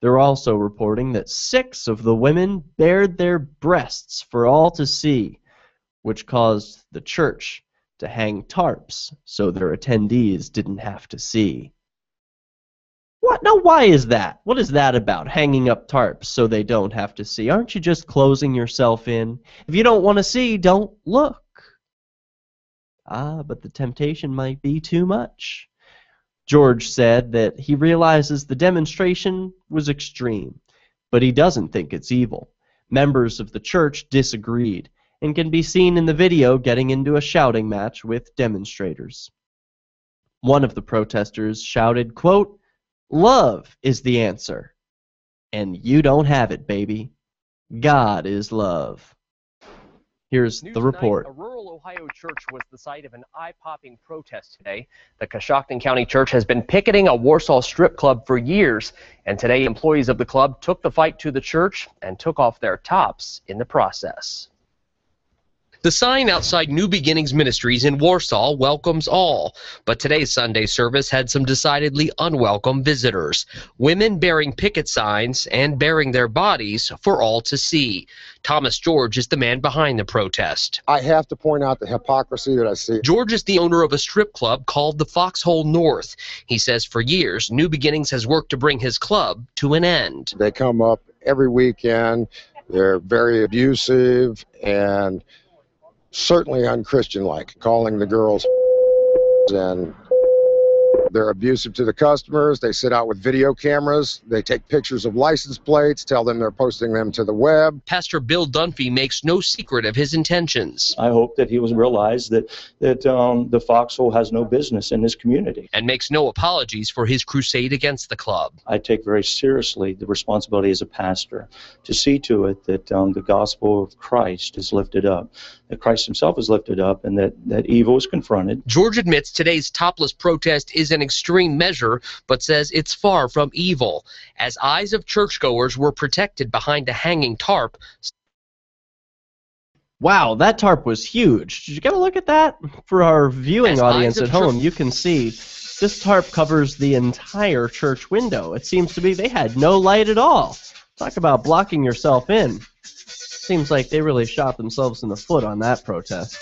They're also reporting that 6 of the women bared their breasts for all to see. which caused the church to hang tarps so their attendees didn't have to see. What? Now, why is that? What is that about, hanging up tarps so they don't have to see? Aren't you just closing yourself in? If you don't want to see, don't look. But the temptation might be too much. George said that he realizes the demonstration was extreme, but he doesn't think it's evil. Members of the church disagreed and can be seen in the video getting into a shouting match with demonstrators. One of the protesters shouted, quote, "Love is the answer." And you don't have it, baby. God is love. Here's the report. A rural Ohio church was the site of an eye-popping protest today. The Coshocton County Church has been picketing a Warsaw strip club for years, and today employees of the club took the fight to the church and took off their tops in the process. The sign outside New Beginnings Ministries in Warsaw welcomes all, but today's Sunday service had some decidedly unwelcome visitors. Women bearing picket signs and bearing their bodies for all to see. Thomas George is the man behind the protest. I have to point out the hypocrisy that I see. George is the owner of a strip club called the Foxhole North. He says for years, New Beginnings has worked to bring his club to an end. They come up every weekend. They're very abusive and certainly unchristian-like, calling the girls and they're abusive to the customers. They sit out with video cameras. They take pictures of license plates, tell them they're posting them to the web. Pastor Bill Dunphy makes no secret of his intentions. I hope that he will realize that the Foxhole has no business in his community. And makes no apologies for his crusade against the club. I take very seriously the responsibility as a pastor to see to it that the gospel of Christ is lifted up, that Christ himself is lifted up, and that evil is confronted. George admits today's topless protest is an extreme measure, but says it's far from evil, as eyes of churchgoers were protected behind a hanging tarp. Wow, that tarp was huge. Did you get a look at that? For our viewing audience at home, you can see this tarp covers the entire church window. It seems to be they had no light at all. Talk about blocking yourself in. Seems like they really shot themselves in the foot on that protest.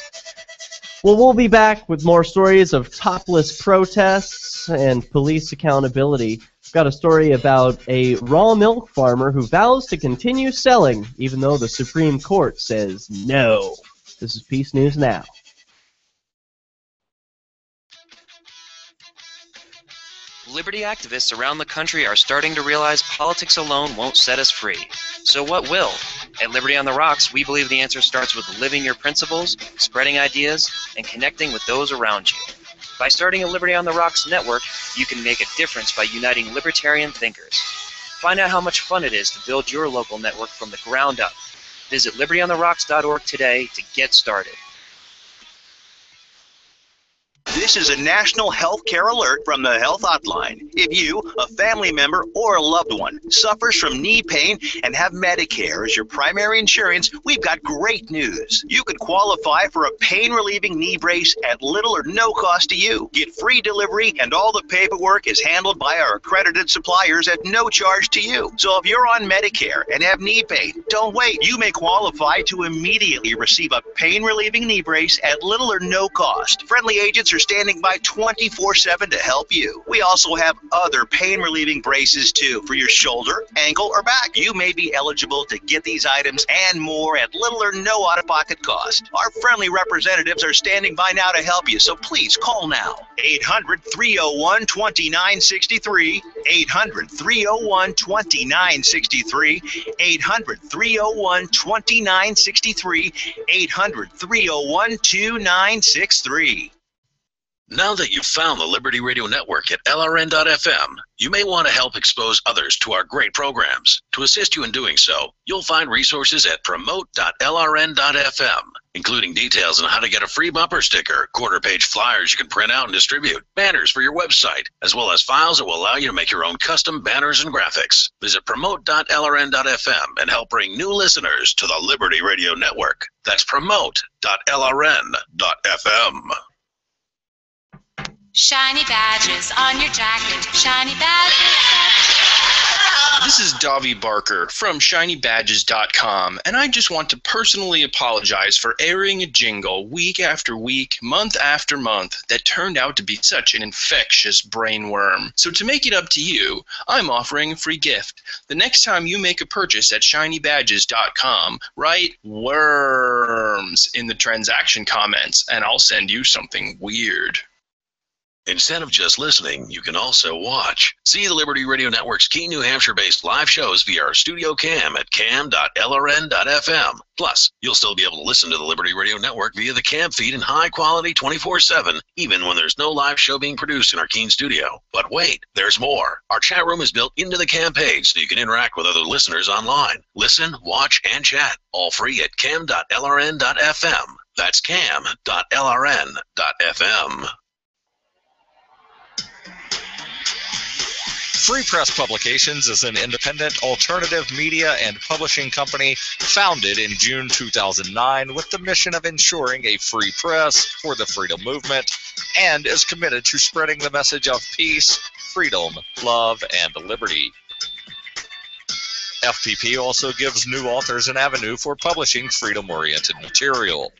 Well, we'll be back with more stories of topless protests and police accountability. We've got a story about a raw milk farmer who vows to continue selling even though the Supreme Court says no. This is Peace News Now. Liberty activists around the country are starting to realize politics alone won't set us free. So what will? At Liberty on the Rocks, we believe the answer starts with living your principles, spreading ideas, and connecting with those around you. By starting a Liberty on the Rocks network, you can make a difference by uniting libertarian thinkers. Find out how much fun it is to build your local network from the ground up. Visit libertyontherocks.org today to get started. This is a national health care alert from the Health Hotline. If you, a family member, or a loved one suffers from knee pain and have Medicare as your primary insurance, we've got great news. You could qualify for a pain-relieving knee brace at little or no cost to you. Get free delivery, and all the paperwork is handled by our accredited suppliers at no charge to you. So if you're on Medicare and have knee pain, don't wait. You may qualify to immediately receive a pain-relieving knee brace at little or no cost. Friendly agents are standing by 24/7 to help you. We also have other pain-relieving braces too for your shoulder, ankle, or back. You may be eligible to get these items and more at little or no out-of-pocket cost. Our friendly representatives are standing by now to help you, so please call now. 800-301-2963, 800-301-2963, 800-301-2963, 800-301-2963. Now that you've found the Liberty Radio Network at LRN.FM, you may want to help expose others to our great programs. To assist you in doing so, you'll find resources at promote.lrn.fm, including details on how to get a free bumper sticker, quarter-page flyers you can print out and distribute, banners for your website, as well as files that will allow you to make your own custom banners and graphics. Visit promote.lrn.fm and help bring new listeners to the Liberty Radio Network. That's promote.lrn.fm. Shiny badges on your jacket, shiny badges. This is Davi Barker from ShinyBadges.com, and I just want to personally apologize for airing a jingle week after week, month after month, that turned out to be such an infectious brainworm. So to make it up to you, I'm offering a free gift. The next time you make a purchase at ShinyBadges.com, write worms in the transaction comments, and I'll send you something weird. Instead of just listening, you can also watch. See the Liberty Radio Network's key New Hampshire-based live shows via our studio cam at cam.lrn.fm. Plus, you'll still be able to listen to the Liberty Radio Network via the cam feed in high quality 24/7, even when there's no live show being produced in our Keene studio. But wait, there's more. Our chat room is built into the cam page so you can interact with other listeners online. Listen, watch, and chat, all free at cam.lrn.fm. That's cam.lrn.fm. Free Press Publications is an independent alternative media and publishing company founded in June 2009 with the mission of ensuring a free press for the freedom movement and is committed to spreading the message of peace, freedom, love, and liberty. FPP also gives new authors an avenue for publishing freedom-oriented material.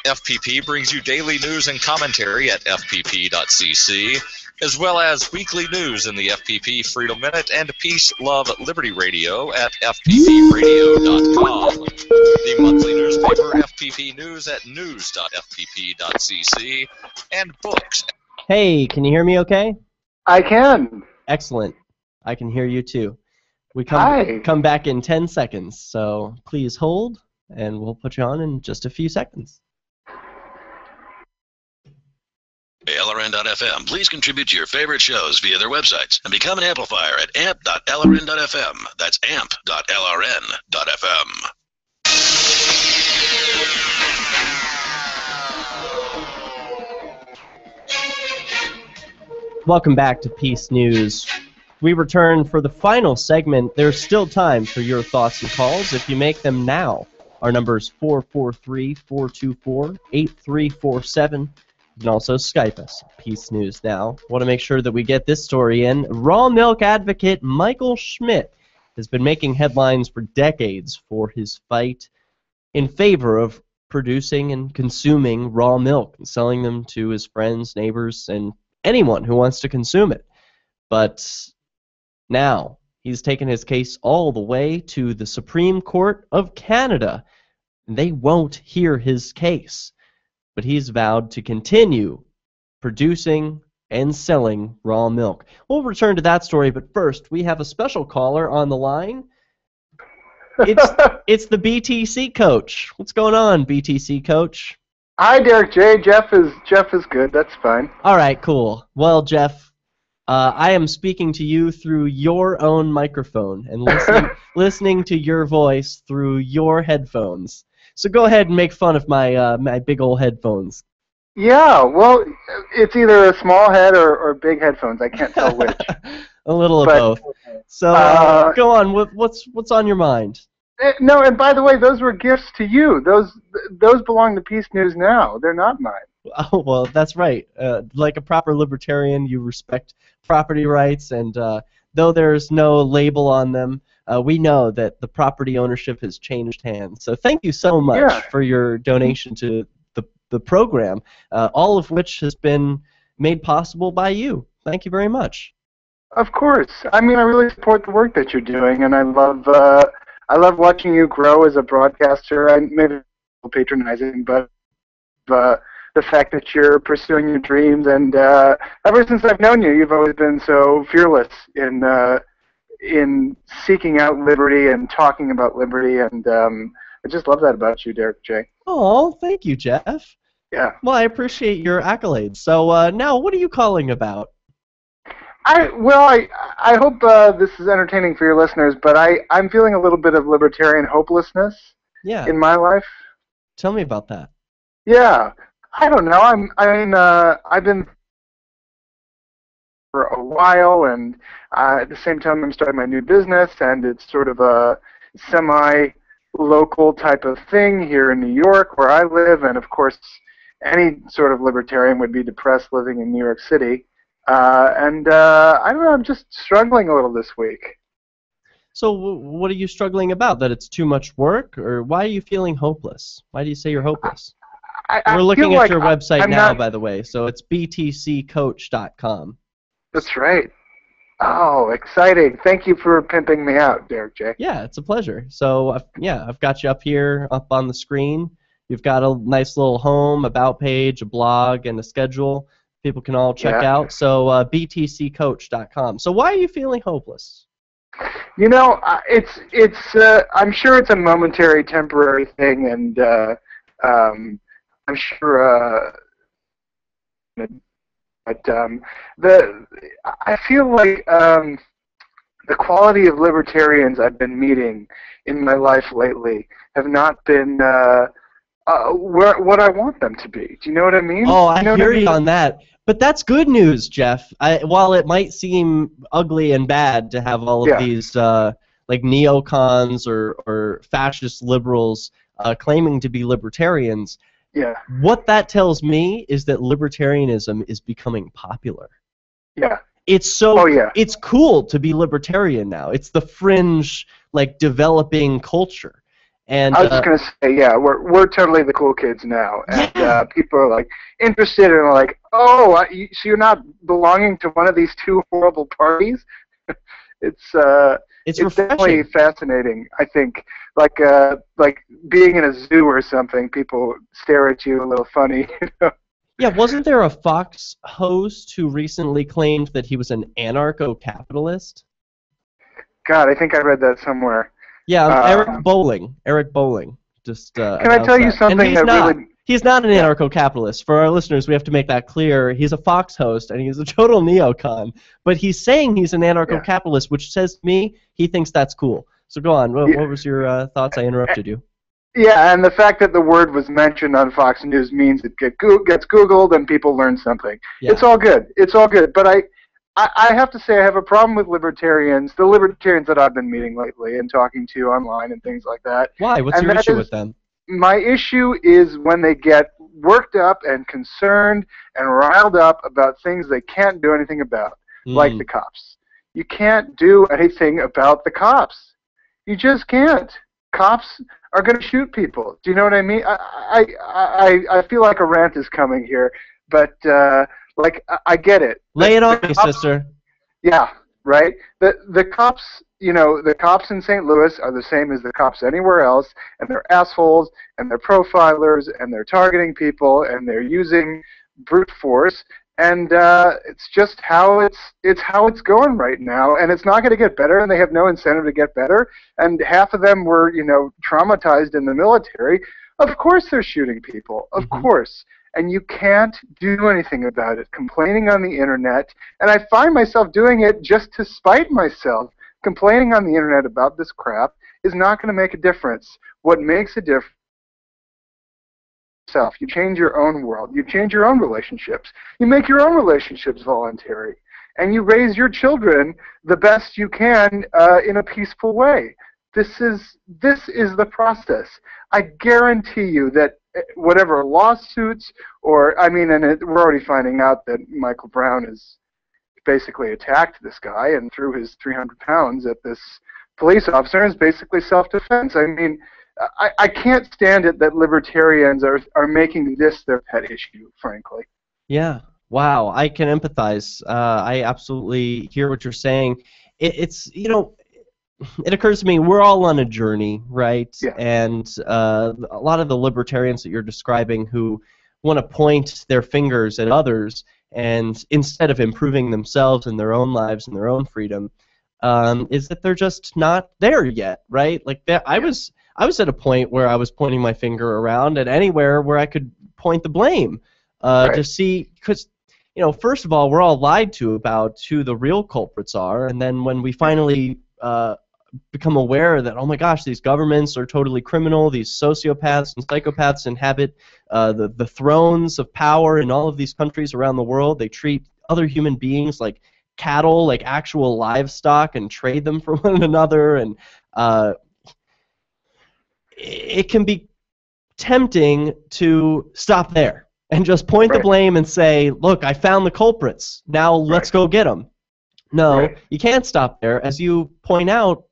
FPP brings you daily news and commentary at fpp.cc, as well as weekly news in the FPP Freedom Minute and Peace, Love, Liberty Radio at fppradio.com. The monthly newspaper FPP News at news.fpp.cc, and books. Hey, can you hear me okay? I can. Excellent. I can hear you too. We come back in 10 seconds, so please hold, and we'll put you on in just a few seconds. LRN.FM. Please contribute to your favorite shows via their websites and become an amplifier at amp.lrn.fm. That's amp.lrn.fm. Welcome back to Peace News. We return for the final segment. There's still time for your thoughts and calls if you make them now. Our number is 443-424-8347. You can also Skype us, Peace News Now. Want to make sure that we get this story in. Raw milk advocate Michael Schmidt has been making headlines for decades for his fight in favor of producing and consuming raw milk and selling them to his friends, neighbors, and anyone who wants to consume it. But now he's taken his case all the way to the Supreme Court of Canada. They won't hear his case. But he's vowed to continue producing and selling raw milk. We'll return to that story, but first, we have a special caller on the line. It's the BTC coach. What's going on, BTC coach? Hi, Derek J. Jeff is good. That's fine. All right, cool. Well, Jeff, I am speaking to you through your own microphone and listening to your voice through your headphones. So go ahead and make fun of my my big old headphones. Yeah, well, it's either a small head or big headphones. I can't tell which. A little of both. So go on. What's on your mind? No, and by the way, those were gifts to you. Those belong to Peace News Now. They're not mine. Oh, well, that's right. Like a proper libertarian, you respect property rights, and though there's no label on them, we know that the property ownership has changed hands. So thank you so much for your donation to the program, all of which has been made possible by you. Thank you very much. Of course. I mean, I really support the work that you're doing, and I love watching you grow as a broadcaster. I maybe a little patronizing, but the fact that you're pursuing your dreams, and ever since I've known you, you've always been so fearless in seeking out liberty and talking about liberty, and I just love that about you, Derek J. Oh, thank you, Jeff. Yeah. Well, I appreciate your accolades. So now, what are you calling about? I hope this is entertaining for your listeners, but I'm feeling a little bit of libertarian hopelessness in my life. Tell me about that. Yeah. I don't know. I've been for a while, and at the same time I'm starting my new business, and it's sort of a semi-local type of thing here in New York where I live, and of course any sort of libertarian would be depressed living in New York City. And I don't know, I'm just struggling a little this week. So what are you struggling about? That it's too much work, or why are you feeling hopeless? Why do you say you're hopeless? We're looking at your website now, by the way, so it's btccoach.com. That's right. Oh, exciting. Thank you for pimping me out, Derek J. Yeah, it's a pleasure. So, I've got you up here, up on the screen. You've got a nice little home, about page, a blog, and a schedule people can all check out. So, btccoach.com. So why are you feeling hopeless? You know, I'm sure it's a momentary, temporary thing, and I'm sure, I feel like the quality of libertarians I've been meeting in my life lately have not been what I want them to be. Do you know what I mean? Oh, I hear you on that. But that's good news, Jeff. While it might seem ugly and bad to have all of these like neocons or fascist liberals claiming to be libertarians, what that tells me is that libertarianism is becoming popular. Yeah. It's it's cool to be libertarian now. It's the fringe, like, developing culture. And I was just gonna say, we're totally the cool kids now, and people are like interested and like, oh, so you're not belonging to one of these two horrible parties? It's definitely fascinating. I think, like being in a zoo or something, people stare at you a little funny. You know? Yeah, wasn't there a Fox host who recently claimed that he was an anarcho-capitalist? God, I think I read that somewhere. Yeah, Eric Bowling. Just can I tell you something he's not an anarcho-capitalist. For our listeners, we have to make that clear. He's a Fox host, and he's a total neocon. But he's saying he's an anarcho-capitalist, which says to me he thinks that's cool. So go on. What was your thoughts? I interrupted you. Yeah, and the fact that the word was mentioned on Fox News means it gets Googled and people learn something. Yeah. It's all good. It's all good. But I have to say I have a problem with libertarians, the libertarians that I've been meeting lately and talking to online and things like that. Why? What's your issue with them? My issue is when they get worked up and concerned and riled up about things they can't do anything about, like the cops. You can't do anything about the cops. You just can't. Cops are going to shoot people. Do you know what I mean? I feel like a rant is coming here, but like I get it. Lay it on me, sister. Yeah, right. The cops, the cops in St. Louis are the same as the cops anywhere else, and they're assholes, and they're profilers, and they're targeting people, and they're using brute force. And it's just how it's going right now, and it's not going to get better, and they have no incentive to get better. And half of them were, traumatized in the military. Of course they're shooting people, of course. And you can't do anything about it. Complaining on the internet, and I find myself doing it just to spite myself. Complaining on the internet about this crap is not going to make a difference. What makes a difference? You change your own world. You change your own relationships. You make your own relationships voluntary, and you raise your children the best you can in a peaceful way. This is the process. I guarantee you that whatever lawsuits we're already finding out that Michael Brown has basically attacked this guy and threw his 300 pounds at this police officer, and it's basically self-defense. I mean, I can't stand it that libertarians are making this their pet issue, frankly. Yeah. Wow. I can empathize. I absolutely hear what you're saying. It's it occurs to me we're all on a journey, right? Yeah. And a lot of the libertarians that you're describing who want to point their fingers at others and instead of improving themselves and their own lives and their own freedom, is that they're just not there yet, right? Like I was at a point where I was pointing my finger around at anywhere where I could point the blame to see, because first of all, we're all lied to about who the real culprits are, and then when we finally become aware that, oh my gosh, these governments are totally criminal, these sociopaths and psychopaths inhabit the thrones of power in all of these countries around the world. They treat other human beings like cattle, like actual livestock, and trade them for one another, and it can be tempting to stop there, and just point the blame and say, look, I found the culprits. Now let's go get them. No, you can't stop there. As you point out,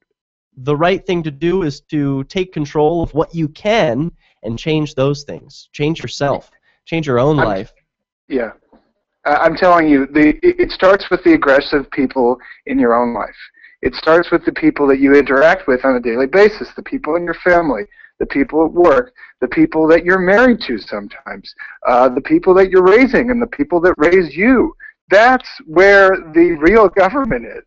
the right thing to do is to take control of what you can and change those things. Change yourself. Change your own life. Yeah. I'm telling you, it starts with the aggressive people in your own life. It starts with the people that you interact with on a daily basis, the people in your family, the people at work, the people that you're married to sometimes, the people that you're raising, and the people that raise you. That's where the real government is.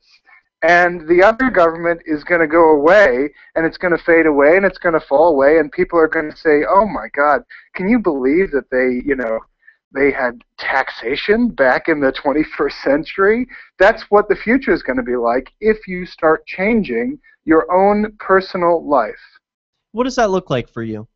And the other government is going to go away, and it's going to fade away, and it's going to fall away, and people are going to say, oh my God, can you believe that they had taxation back in the 21st century? That's what the future is going to be like if you start changing your own personal life. What does that look like for you?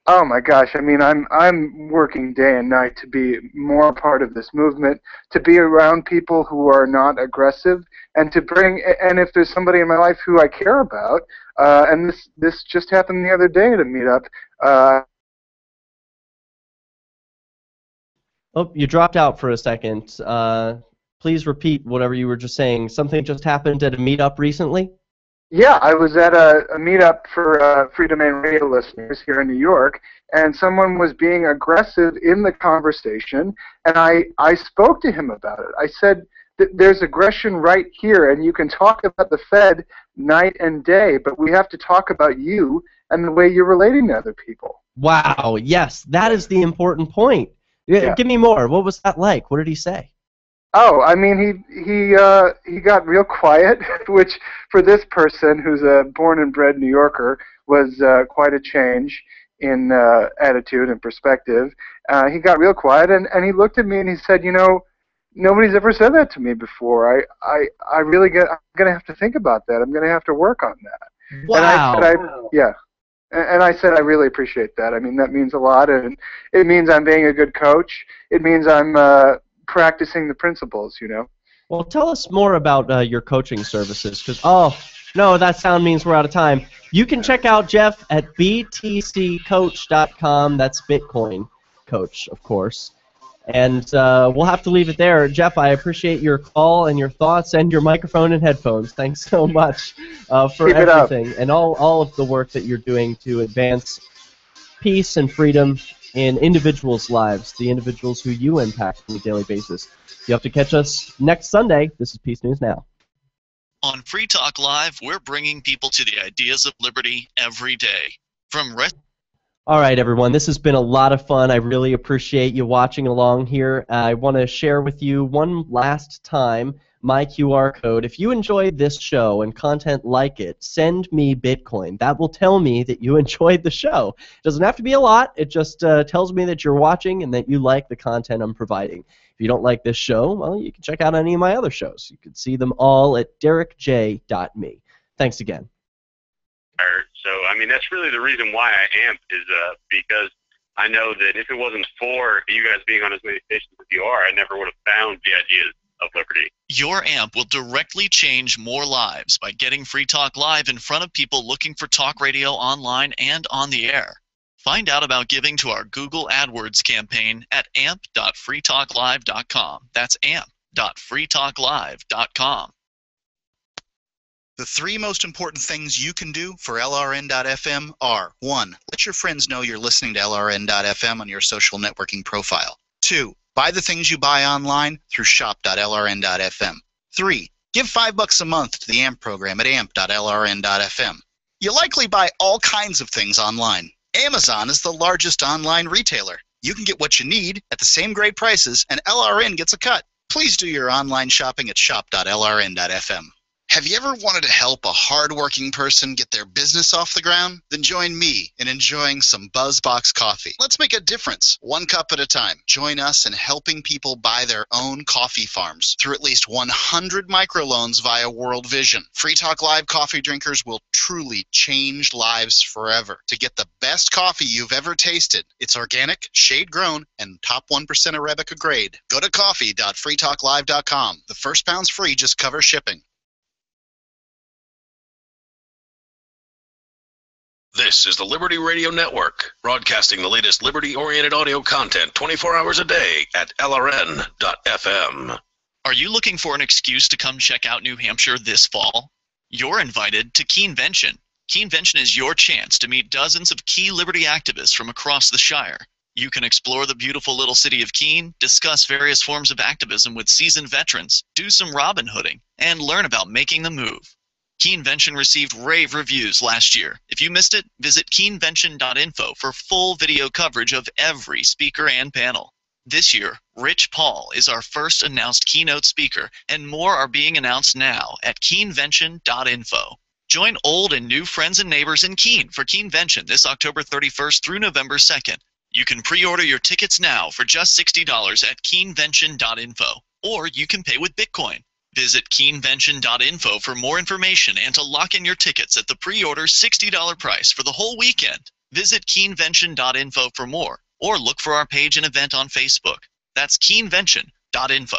Oh my gosh, I mean, I'm working day and night to be more a part of this movement, to be around people who are not aggressive, and and if there's somebody in my life who I care about, and this just happened the other day at a meetup. Oh, you dropped out for a second. Please repeat whatever you were just saying. Something just happened at a meetup recently? Yeah, I was at a meetup for Free Domain Radio listeners here in New York, and someone was being aggressive in the conversation, and I spoke to him about it. I said, there's aggression right here, and you can talk about the Fed night and day, but we have to talk about you and the way you're relating to other people. Wow, yes, that is the important point. Yeah. Give me more. What was that like? What did he say? Oh, I mean, he got real quiet, which for this person who's a born and bred New Yorker was quite a change in attitude and perspective. He got real quiet, and he looked at me and he said, you know, nobody's ever said that to me before. I'm going to have to think about that. I'm going to have to work on that. Wow. And yeah. And I said, I really appreciate that. I mean, that means a lot, and it means I'm being a good coach. It means I'm practicing the principles, you know. Well, tell us more about your coaching services, because, oh, no, that sound means we're out of time. You can check out Jeff at btccoach.com. That's Bitcoin Coach, of course. And we'll have to leave it there. Jeff, I appreciate your call and your thoughts and your microphone and headphones. Thanks so much for Keep it up. everything and all of the work that you're doing to advance peace and freedom in individuals' lives, the individuals who you impact on a daily basis. You have to catch us next Sunday. This is Peace News Now. On Free Talk Live, we're bringing people to the ideas of liberty every day. All right, everyone. This has been a lot of fun. I really appreciate you watching along here. I want to share with you one last time my QR code. If you enjoyed this show and content like it, send me Bitcoin. That will tell me that you enjoyed the show. It doesn't have to be a lot. It just tells me that you're watching and that you like the content I'm providing. If you don't like this show, well, you can check out any of my other shows. You can see them all at derekj.me. Thanks again. So, I mean, that's really the reason why I amp is because I know that if it wasn't for you guys being on as many stations as you are, I never would have found the ideas of liberty. Your AMP will directly change more lives by getting Free Talk Live in front of people looking for talk radio online and on the air. Find out about giving to our Google AdWords campaign at amp.freetalklive.com. That's amp.freetalklive.com. The three most important things you can do for LRN.FM are: 1. Let your friends know you're listening to LRN.FM on your social networking profile. 2. Buy the things you buy online through shop.lrn.fm. 3. Give $5 a month to the AMP program at amp.lrn.fm. You likely buy all kinds of things online. Amazon is the largest online retailer. You can get what you need at the same great prices, and LRN gets a cut. Please do your online shopping at shop.lrn.fm. Have you ever wanted to help a hardworking person get their business off the ground? Then join me in enjoying some BuzzBox coffee. Let's make a difference, one cup at a time. Join us in helping people buy their own coffee farms through at least 100 microloans via World Vision. Free Talk Live coffee drinkers will truly change lives forever. To get the best coffee you've ever tasted, it's organic, shade-grown, and top 1% Arabica grade. Go to coffee.freetalklive.com. The first pound's free, just cover shipping. This is the Liberty Radio Network, broadcasting the latest liberty-oriented audio content 24 hours a day at LRN.FM. Are you looking for an excuse to come check out New Hampshire this fall? You're invited to Keenvention. Keenvention is your chance to meet dozens of key liberty activists from across the Shire. You can explore the beautiful little city of Keene, discuss various forms of activism with seasoned veterans, do some Robin Hooding, and learn about making the move. Keenvention received rave reviews last year. If you missed it, visit keenvention.info for full video coverage of every speaker and panel. This year, Rich Paul is our first announced keynote speaker, and more are being announced now at keenvention.info. Join old and new friends and neighbors in Keene for Keenvention this October 31st through November 2nd. You can pre-order your tickets now for just $60 at keenvention.info, or you can pay with Bitcoin. Visit keenvention.info for more information and to lock in your tickets at the pre-order $60 price for the whole weekend. Visit keenvention.info for more, or look for our page and event on Facebook. That's keenvention.info.